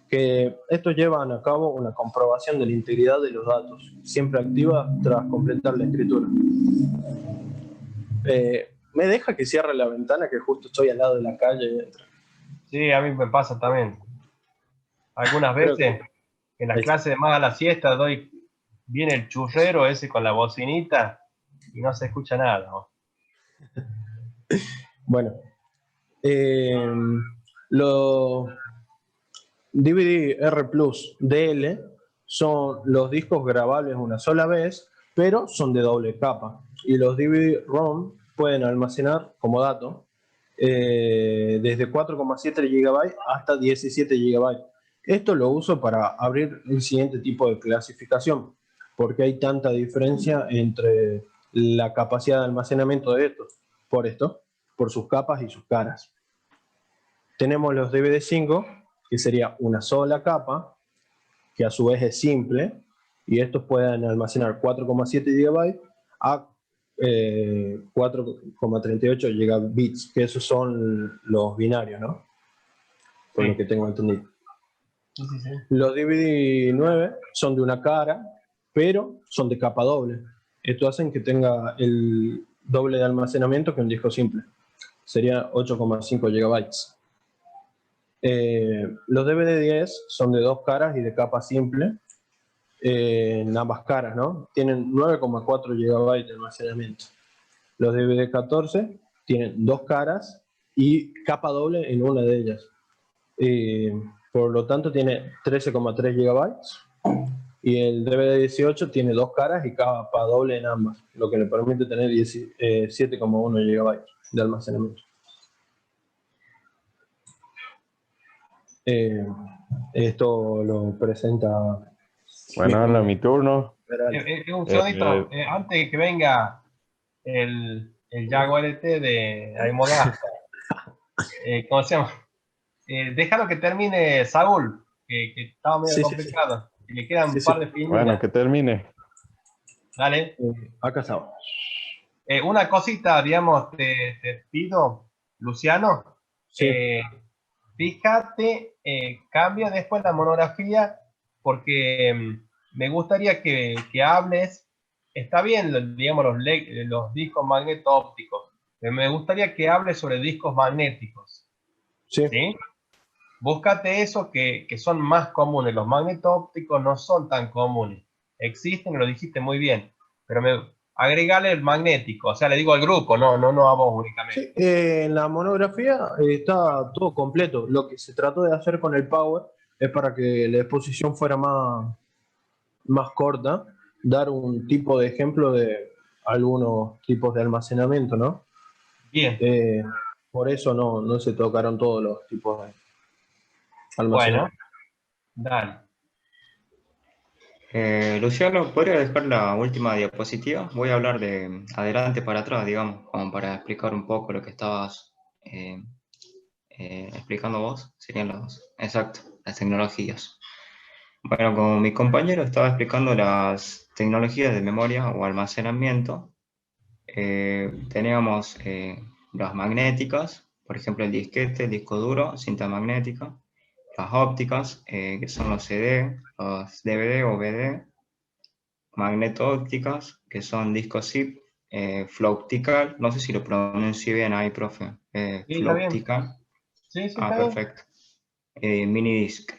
que estos llevan a cabo una comprobación de la integridad de los datos, siempre activa tras completar la escritura. ¿Me deja que cierre la ventana, que justo estoy al lado de la calle y entra? Sí, a mí me pasa también. Algunas veces en las clases de más a la siesta viene el churrero ese con la bocinita y no se escucha nada, ¿no? Bueno, los DVD R+ DL son los discos grabables una sola vez, pero son de doble capa. Y los DVD ROM pueden almacenar como dato desde 4,7 GB hasta 17 GB. Esto lo uso para abrir el siguiente tipo de clasificación, porque hay tanta diferencia entre la capacidad de almacenamiento de estos, por sus capas y sus caras. Tenemos los DVD5, que sería una sola capa, que a su vez es simple, y estos pueden almacenar 4,7 GB a 4,38 gigabits, que esos son los binarios, ¿no? Por lo que tengo entendido. Sí, sí, sí. Los DVD9 son de una cara, pero son de capa doble. Esto hace que tenga el doble de almacenamiento que un disco simple. Sería 8,5 gigabytes. Los DVD10 son de dos caras y de capa simple, en ambas caras, ¿no? Tienen 9,4 GB de almacenamiento. Los DVD14 tienen dos caras y capa doble en una de ellas. Por lo tanto, tiene 13,3 GB. Y el DVD18 tiene dos caras y capa doble en ambas, lo que le permite tener 7,1 GB de almacenamiento. Esto lo presenta. Bueno, ahora mi turno. Un segundito, antes de que venga el Jaguar LT de Aimoda, ¿cómo se llama? Déjalo que termine Saúl, que estaba medio complicado. Y le quedan un par de finitas. Bueno, que termine. Dale. Acá Saúl. Una cosita, digamos, te pido, Luciano. Sí. Fíjate, cambia después la monografía, porque me gustaría que hables. Está bien, digamos, los discos magneto-ópticos, pero me gustaría que hables sobre discos magnéticos. Sí. ¿Sí? Búscate eso que son más comunes. Los magneto-ópticos no son tan comunes. Existen, lo dijiste muy bien, pero agregale el magnético, o sea, le digo al grupo, no a vos únicamente. Sí, en la monografía está todo completo. Lo que se trató de hacer con el Power es para que la exposición fuera más corta, dar un tipo de ejemplo de algunos tipos de almacenamiento, ¿no? Bien. Por eso no se tocaron todos los tipos de almacenamiento. Bueno, dale. Luciano, ¿podría dejar la última diapositiva? Voy a hablar de adelante para atrás, digamos, como para explicar un poco lo que estabas explicando vos. Serían las tecnologías. Bueno, como mi compañero estaba explicando las tecnologías de memoria o almacenamiento, teníamos las magnéticas, por ejemplo el disquete, el disco duro, cinta magnética, las ópticas, que son los CD, los DVD o BD, magneto-ópticas, que son discos zip, Floptical, no sé si lo pronuncio bien ahí, profe, sí, está bien. Floptical. Sí, está perfecto. Mini disc.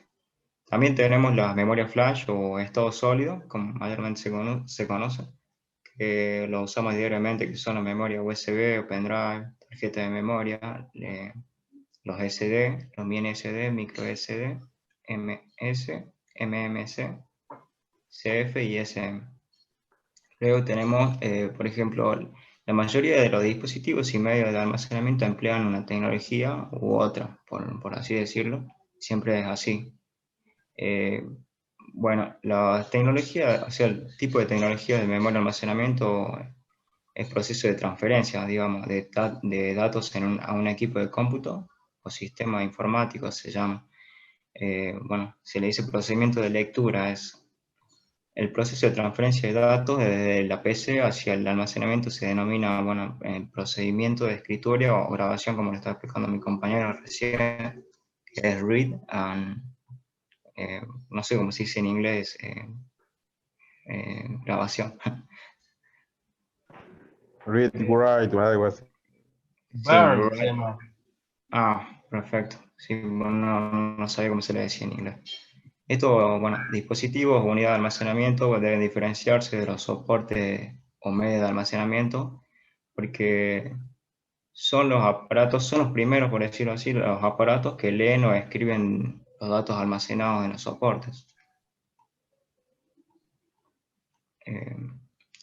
También tenemos las memorias flash o estado sólido, como mayormente se conoce, que lo usamos diariamente, que son la memoria USB o pendrive, tarjeta de memoria, los SD, los mini SD, micro SD, MS, MMC, CF y SM. Luego tenemos, por ejemplo, la mayoría de los dispositivos y medios de almacenamiento emplean una tecnología u otra, por así decirlo. Siempre es así. Bueno, la tecnología, o sea, el tipo de tecnología de memoria de almacenamiento es proceso de transferencia, digamos, de datos a un equipo de cómputo o sistema informático se llama. Bueno, se le dice procedimiento de lectura, es el proceso de transferencia de datos desde la PC hacia el almacenamiento se denomina, bueno, el procedimiento de escritura o grabación, como lo estaba explicando mi compañero recién, que es read and no sé cómo se dice en inglés, grabación. Read, write, algo así. Burn, Sí, se llama. Perfecto. Sí, bueno, no sabía cómo se le decía en inglés. Estos, bueno, dispositivos o unidades de almacenamiento deben diferenciarse de los soportes o medios de almacenamiento porque son los primeros, por decirlo así, los aparatos que leen o escriben los datos almacenados en los soportes.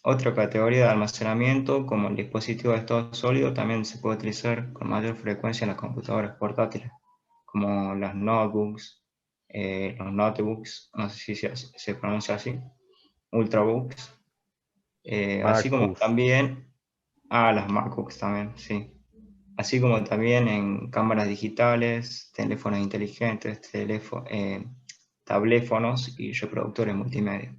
Otra categoría de almacenamiento, como el dispositivo de estado sólido, también se puede utilizar con mayor frecuencia en las computadoras portátiles, como las notebooks, los notebooks, no sé si se pronuncia así, ultrabooks, así como MacBooks. también, las MacBooks también, sí. Así como también en cámaras digitales, teléfonos inteligentes, tabléfonos y reproductores multimedia.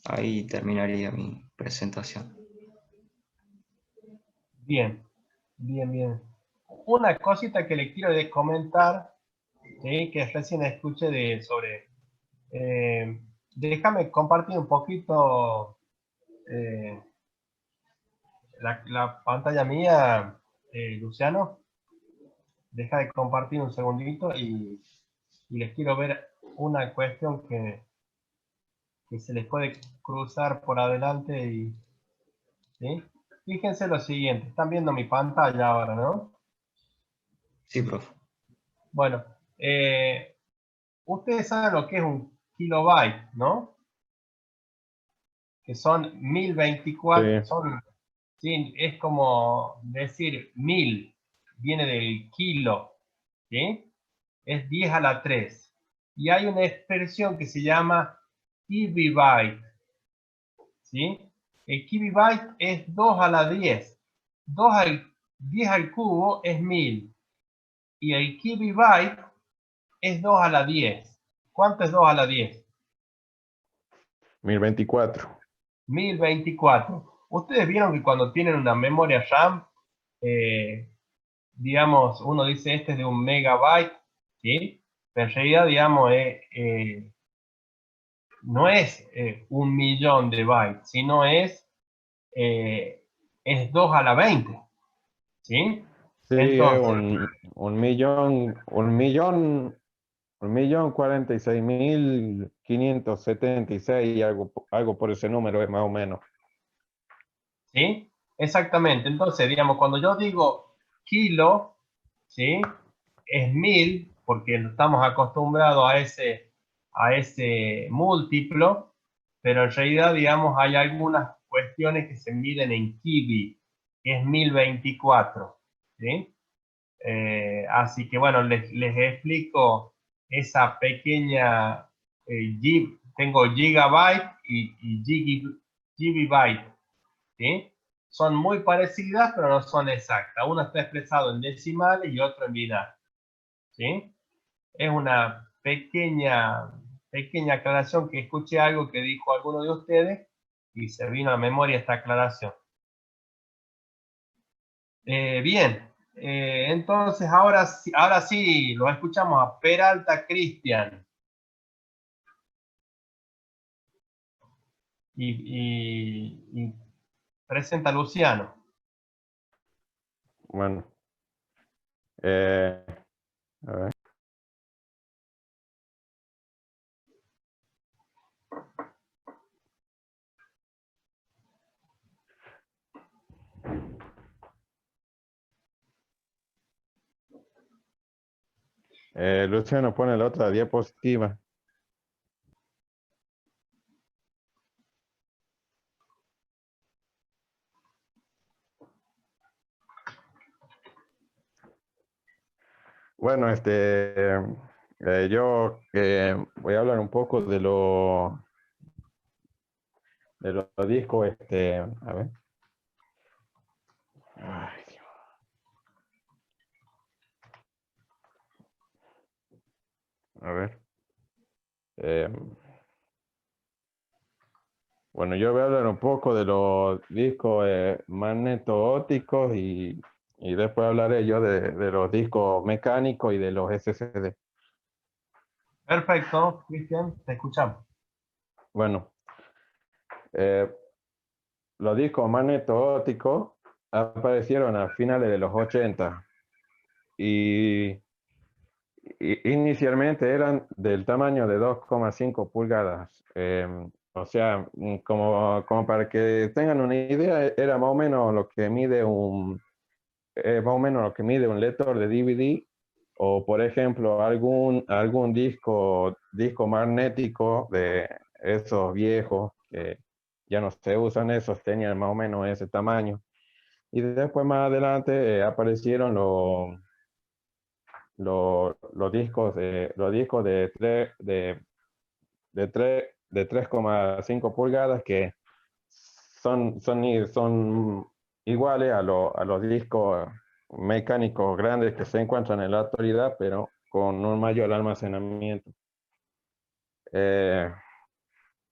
Ahí terminaría mi presentación. Bien, bien, bien. Una cosita que le quiero comentar, ¿sí? Que recién escuché sobre... déjame compartir un poquito eh, la pantalla mía, Luciano. Deja de compartir un segundito y les quiero ver una cuestión que se les puede cruzar por adelante y... ¿sí? Fíjense lo siguiente, están viendo mi pantalla ahora, ¿no? Sí, profe. Bueno, ustedes saben lo que es un kilobyte, ¿no? Que son 1024, Sí. sí, es como decir 1000, viene del kilo, ¿sí? Es 10 a la 3. Y hay una expresión que se llama kibibyte, ¿sí? El kibibyte es 2 a la 10. 10 al cubo es 1000. Y el kibibyte es 2 a la 10. ¿Cuánto es 2 a la 10? 1024. 1024. Ustedes vieron que cuando tienen una memoria RAM, digamos, uno dice este es de 1 megabyte, ¿sí? Pero en realidad, digamos, no es 1 millón de bytes, sino es 2 a la 20, ¿sí? Sí, es Entonces, un millón 46.576 y algo por ese número es más o menos. ¿sí? Exactamente. Entonces, digamos, cuando yo digo kilo, ¿sí? Es 1000, porque estamos acostumbrados a ese múltiplo, pero en realidad, digamos, hay algunas cuestiones que se miden en kibi, que es 1024, ¿sí? Así que, bueno, les explico esa pequeña, tengo gigabyte y gigabyte, ¿sí? Son muy parecidas, pero no son exactas. Una está expresado en decimales y otro en binario, ¿sí? Es una pequeña aclaración que escuché algo que dijo alguno de ustedes y se vino a memoria esta aclaración. Bien, entonces ahora sí, lo escuchamos a Peralta Cristian. Y presenta a Luciano. Bueno, a ver. Luciano pone la otra diapositiva. Bueno, yo voy a hablar un poco de los discos, a ver. Ay, Dios. A ver. Bueno, yo voy a hablar un poco de los discos magneto-ópticos y después hablaré yo de los discos mecánicos y de los SSD. Perfecto, Cristian, te escuchamos. Bueno, los discos magneto-ópticos aparecieron a finales de los 80 y inicialmente eran del tamaño de 2,5 pulgadas. O sea, como para que tengan una idea, era más o menos lo que mide más o menos lo que mide un lector de DVD o, por ejemplo, algún disco magnético esos viejos que ya no se usan, esos tenían más o menos ese tamaño. Y después más adelante aparecieron los discos de 3,5 pulgadas que son iguales a los discos mecánicos grandes que se encuentran en la actualidad, pero con un mayor almacenamiento.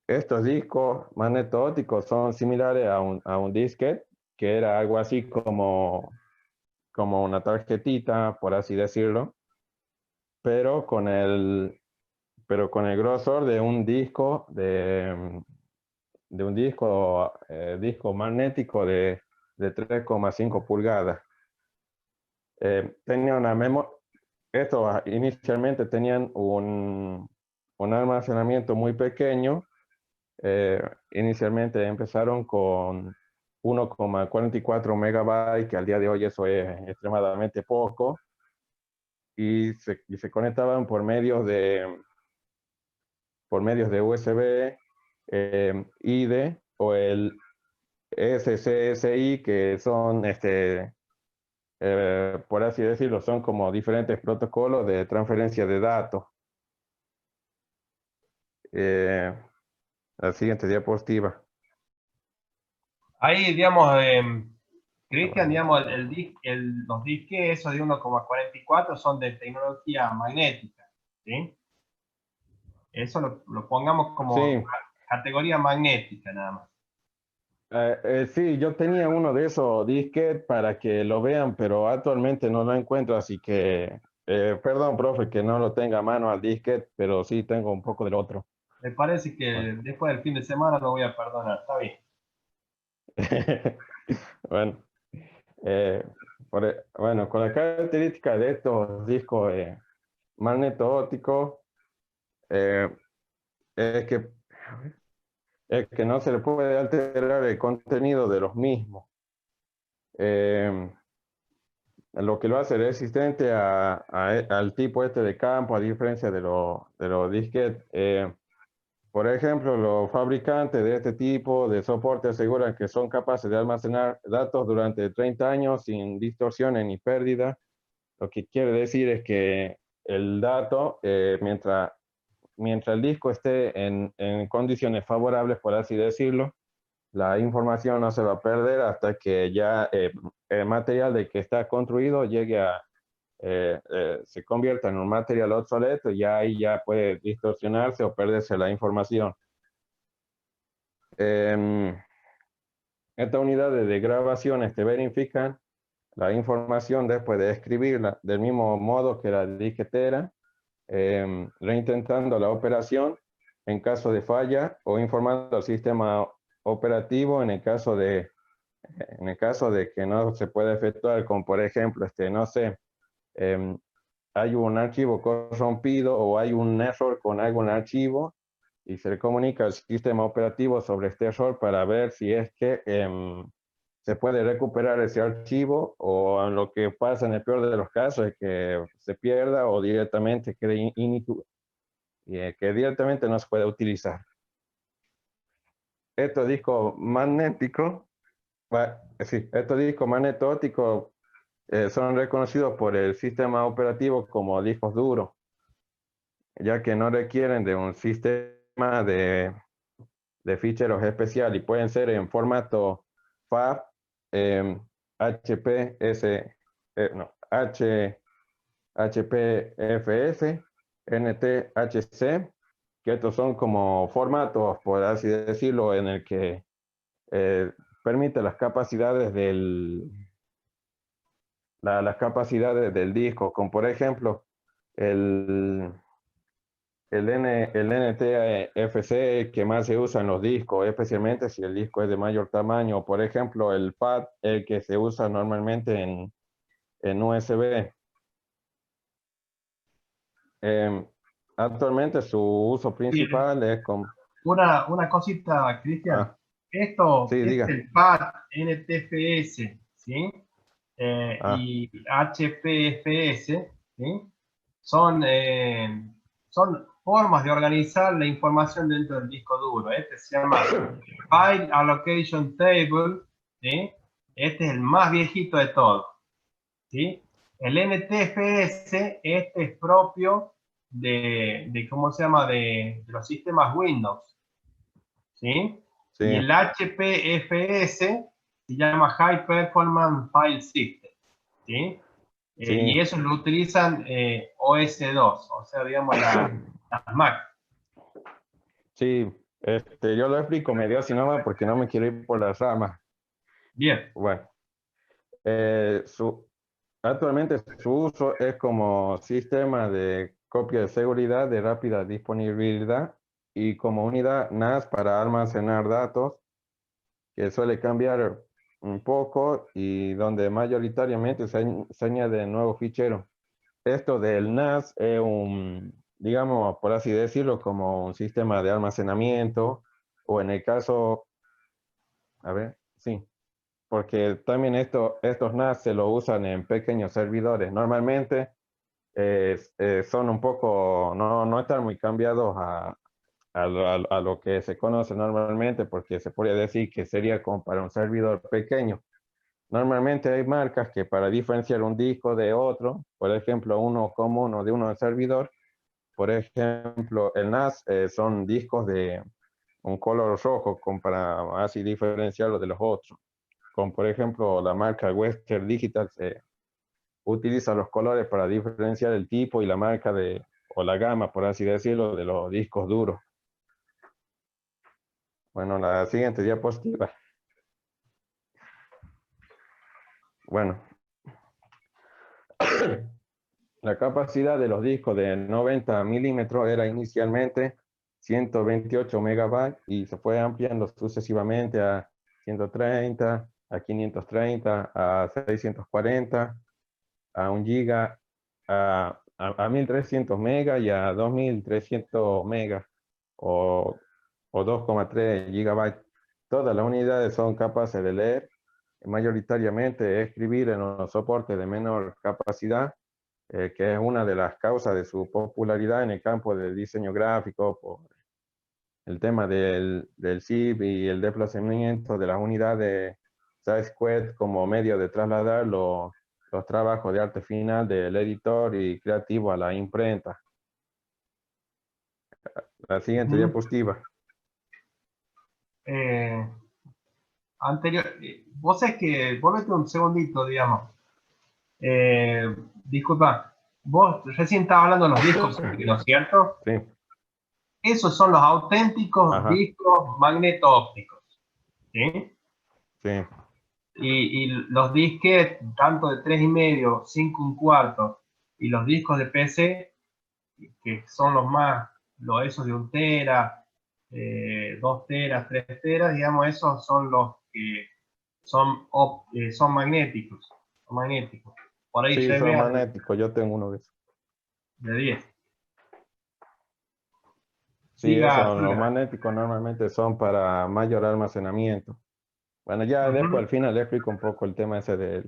Estos discos magneto-ópticos son similares a un disquete, que era algo así como una tarjetita, por así decirlo, pero con el grosor de un disco, disco magnético de 3,5 pulgadas. Tenía una memoria. Estos inicialmente tenían un almacenamiento muy pequeño. Inicialmente empezaron con 1,44 megabytes, que al día de hoy eso es extremadamente poco, y se conectaban por medios de USB, IDE o el SCSI, que son, por así decirlo, son como diferentes protocolos de transferencia de datos. La siguiente diapositiva. Ahí, digamos, Cristian, digamos, los disques, esos de 1,44 son de tecnología magnética, ¿sí? Eso lo pongamos como Sí. categoría magnética, nada más. Sí, yo tenía uno de esos disquetes para que lo vean, pero actualmente no lo encuentro, así que, perdón, profe, que no lo tenga a mano al disquete, pero sí tengo un poco del otro. Me parece que después del fin de semana lo voy a perdonar, está bien. Bueno, bueno, con la característica de estos discos magneto-ópticos, es que no se le puede alterar el contenido de los mismos. Lo que lo hace resistente al tipo este de campo, a diferencia de los disquetes. Por ejemplo, los fabricantes de este tipo de soporte aseguran que son capaces de almacenar datos durante 30 años sin distorsiones ni pérdida. Lo que quiere decir es que el dato, mientras el disco esté en condiciones favorables, por así decirlo, la información no se va a perder hasta que ya el material de que está construido llegue se convierta en un material obsoleto, y ya ahí ya puede distorsionarse o perderse la información. Estas unidades de grabación verifican la información después de escribirla del mismo modo que la disquetera, reintentando la operación en caso de falla o informando al sistema operativo en el caso de que no se pueda efectuar, como por ejemplo, no sé, hay un archivo corrompido o hay un error con algún archivo, y se le comunica al sistema operativo sobre este error para ver si es que se puede recuperar ese archivo, o lo que pasa en el peor de los casos es que se pierda o directamente quede que directamente no se puede utilizar. Estos discos magnéticos, estos discos magneto-ópticos son reconocidos por el sistema operativo como discos duros, ya que no requieren de un sistema de ficheros especial y pueden ser en formato FAT, HPFS, NTHC, que estos son como formatos, por así decirlo, en el que permite las capacidades las capacidades del disco, como por ejemplo el NTFC, que más se usa en los discos, especialmente si el disco es de mayor tamaño. Por ejemplo, el FAT, el que se usa normalmente en USB. Actualmente su uso principal es con... Una cosita, Cristian. Esto sí, es diga. el PAD, NTFS, ¿sí? Y HPFS, ¿sí? Son formas de organizar la información dentro del disco duro. Este se llama File Allocation Table, ¿sí? Este es el más viejito de todos, ¿sí? El NTFS, este es propio ¿cómo se llama? De los sistemas Windows, ¿sí? Sí. Y el HPFS se llama High Performance File System, ¿sí? Sí. Y eso lo utilizan OS2, o sea, digamos, las Mac. Sí, yo lo explico medio así nomás porque no me quiero ir por las ramas. Bien. Bueno, actualmente su uso es como sistema de copia de seguridad de rápida disponibilidad y como unidad NAS para almacenar datos, que suele cambiar un poco y donde mayoritariamente se añade nuevos ficheros. Esto del NAS es digamos, por así decirlo, como un sistema de almacenamiento, o en el caso, a ver, sí, porque también estos NAS se lo usan en pequeños servidores. Normalmente son un poco, no están muy cambiados a lo que se conoce normalmente, porque se podría decir que sería como para un servidor pequeño. Normalmente hay marcas que para diferenciar un disco de otro, por ejemplo, uno común o de uno de servidor, por ejemplo, el NAS son discos de un color rojo, como para así diferenciarlo de los otros. Como por ejemplo, la marca Western Digital utiliza los colores para diferenciar el tipo y la marca o la gama, por así decirlo, de los discos duros. Bueno, la siguiente diapositiva. Bueno, la capacidad de los discos de 90 milímetros era inicialmente 128 megabytes y se fue ampliando sucesivamente a 130, a 530, a 640, a 1 giga, a 1300 megas y a 2300 megas o 2,3 gigabytes. Todas las unidades son capaces de leer, mayoritariamente escribir en los soportes de menor capacidad, que es una de las causas de su popularidad en el campo del diseño gráfico, por el tema del zip y el desplazamiento de las unidades SideQuest como medio de trasladar los trabajos de arte final del editor y creativo a la imprenta. La siguiente diapositiva. Vos sabés que, volvete un segundito, digamos. Disculpa, vos recién estabas hablando de los discos, ¿no es cierto? Sí. Esos son los auténticos Ajá. discos magneto-ópticos, ¿sí? Sí. Y los disquetes, tanto de 3,5, 5 1/4, y los discos de PC, que son esos de 1 tera, 2 teras, 3 teras, digamos, esos son los que son magnéticos. Son magnéticos. Por ahí Sí, son llevé magnéticos. Yo tengo uno de esos. de 10. Sí, Siga. los magnéticos normalmente son para mayor almacenamiento. Bueno, ya después al final le explico un poco el tema ese de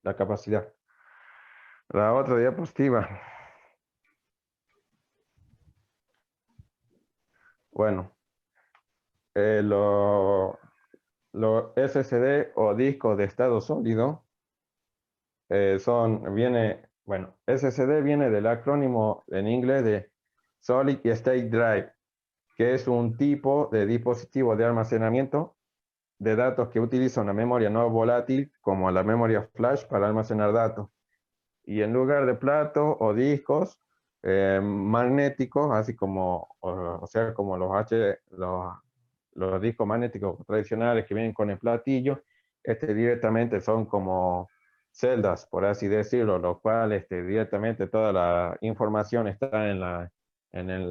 la capacidad. La otra diapositiva. Bueno, los SSD o discos de estado sólido SSD viene del acrónimo en inglés de Solid State Drive, que es un tipo de dispositivo de almacenamiento de datos que utiliza una memoria no volátil como la memoria flash para almacenar datos. Y en lugar de platos o discos magnéticos, así como, como los discos magnéticos tradicionales que vienen con el platillo, directamente son como celdas, por así decirlo, lo cual directamente toda la información está en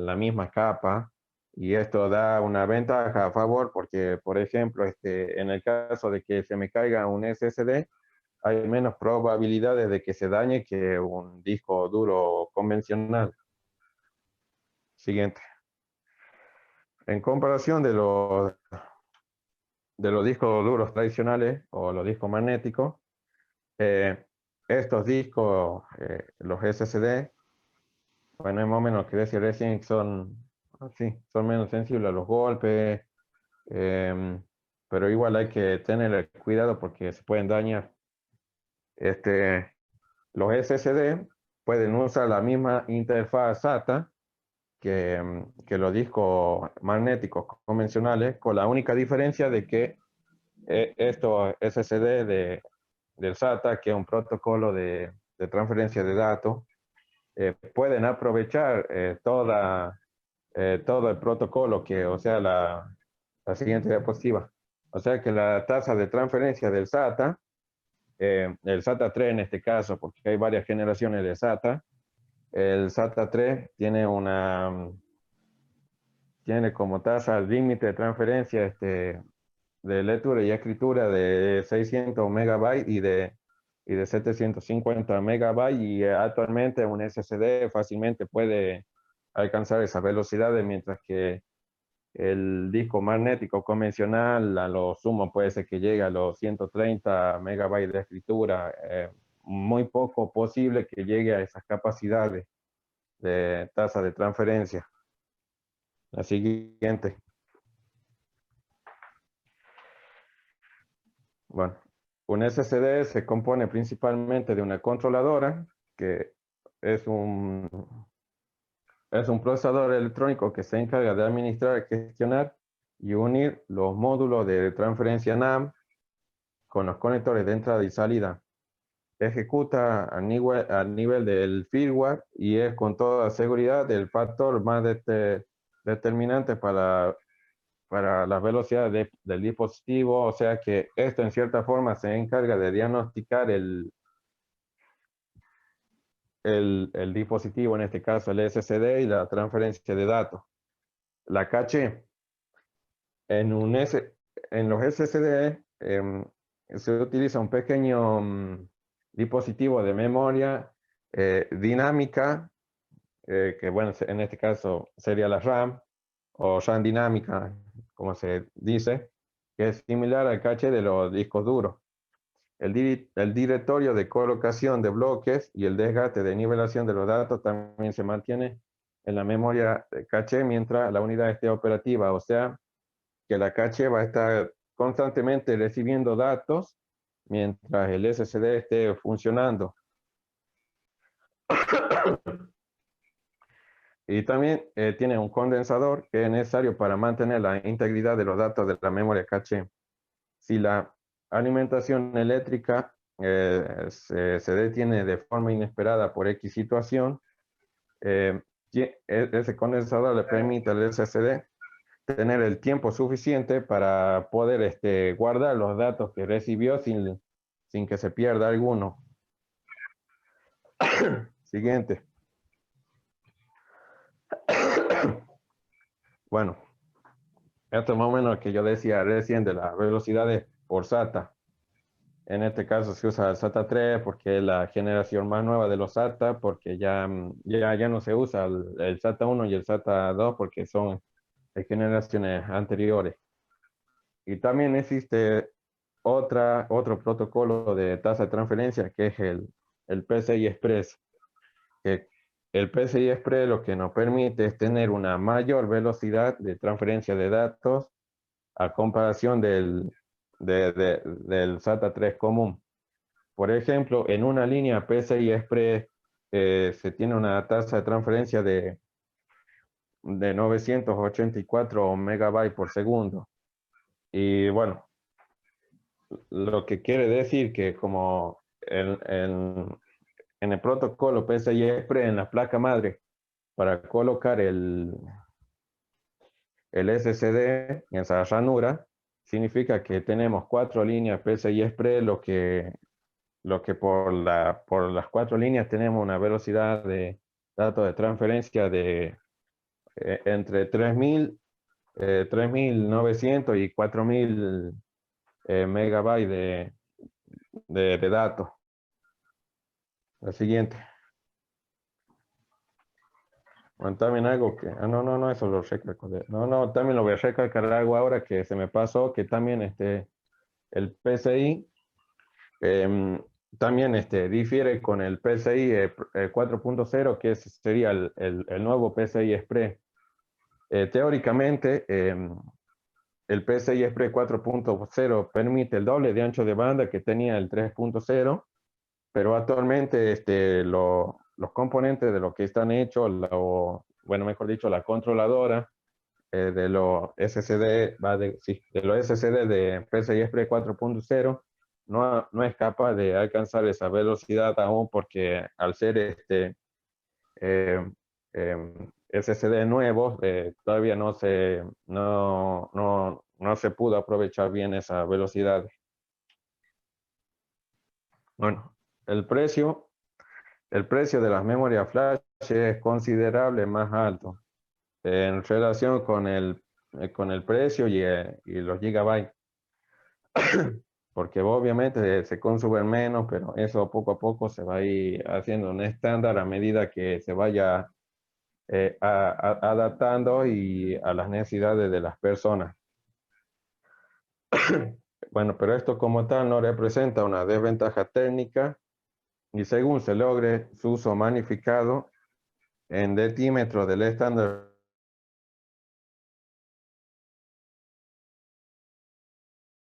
la misma capa, y esto da una ventaja a favor porque, por ejemplo, en el caso de que se me caiga un SSD, hay menos probabilidades de que se dañe que un disco duro convencional. Siguiente. En comparación de los discos duros tradicionales o los discos magnéticos, estos discos, los SSD bueno, es más o menos lo que decía recién, que sí, son menos sensibles a los golpes, pero igual hay que tener cuidado porque se pueden dañar. Los SSD pueden usar la misma interfaz SATA que los discos magnéticos convencionales, con la única diferencia de que estos SSD del SATA, que es un protocolo de transferencia de datos, pueden aprovechar todo el protocolo o sea, la siguiente diapositiva. O sea que la tasa de transferencia del SATA, el SATA 3 en este caso, porque hay varias generaciones de SATA, el SATA 3 tiene como tasa límite de transferencia de lectura y escritura de 600 megabytes y de 750 megabytes, y actualmente un SSD fácilmente puede alcanzar esas velocidades, mientras que el disco magnético convencional a lo sumo puede ser que llegue a los 130 megabytes de escritura, muy poco posible que llegue a esas capacidades de tasa de transferencia. La siguiente. Bueno, un SSD se compone principalmente de una controladora, que es un procesador electrónico que se encarga de administrar, gestionar y unir los módulos de transferencia NAND con los conectores de entrada y salida. Ejecuta a nivel del firmware y es con toda seguridad el factor más determinante para la velocidad del dispositivo, o sea que esto en cierta forma se encarga de diagnosticar el dispositivo, en este caso el SSD, y la transferencia de datos. La caché. En los SSD se utiliza un pequeño dispositivo de memoria dinámica, que bueno, en este caso sería la RAM, o RAM dinámica, como se dice, que es similar al caché de los discos duros. El directorio de colocación de bloques y el desgaste de nivelación de los datos también se mantiene en la memoria caché mientras la unidad esté operativa, o sea que la caché va a estar constantemente recibiendo datos mientras el SSD esté funcionando. Y también tiene un condensador que es necesario para mantener la integridad de los datos de la memoria caché. Si la alimentación eléctrica se detiene de forma inesperada por X situación, ese condensador le permite al SSD tener el tiempo suficiente para poder guardar los datos que recibió sin que se pierda alguno. Siguiente. Bueno, esto es más o menos lo que yo decía recién de las velocidades por SATA. En este caso se usa el SATA 3 porque es la generación más nueva de los SATA, porque ya no se usa el SATA 1 y el SATA 2 porque son de generaciones anteriores. Y también existe otro protocolo de tasa de transferencia, que es el PCI Express. El PCI Express lo que nos permite es tener una mayor velocidad de transferencia de datos a comparación del SATA 3 común. Por ejemplo, en una línea PCI Express se tiene una tasa de transferencia de 984 megabytes por segundo. Y bueno, lo que quiere decir que como en el protocolo PCI Express, en la placa madre, para colocar el SSD en esa ranura, significa que tenemos 4 líneas PCI Express, lo que por las 4 líneas tenemos una velocidad de datos de transferencia de entre 3.900 y 4.000 megabytes de datos. La siguiente. Bueno, también algo que... no, eso lo recalco. También lo voy a recalcar algo ahora que se me pasó, que también el PCI también difiere con el PCI 4.0, que sería el nuevo PCI Express. Teóricamente, el PCI Express 4.0 permite el doble de ancho de banda que tenía el 3.0, pero actualmente los componentes de lo que están hechos, bueno, mejor dicho, la controladora de los SSD, de los SSD de PCI Express 4.0, no es capaz de alcanzar esa velocidad aún, porque al ser SSD nuevos, todavía no se pudo aprovechar bien esa velocidad. Bueno, el precio de las memorias flash es considerable más alto en relación con el precio y los gigabytes, porque obviamente se consumen menos, pero eso poco a poco se va a ir haciendo un estándar a medida que se vaya adaptando y a las necesidades de las personas. Bueno, pero esto como tal no representa una desventaja técnica, y según se logre su uso magnificado en decímetro del estándar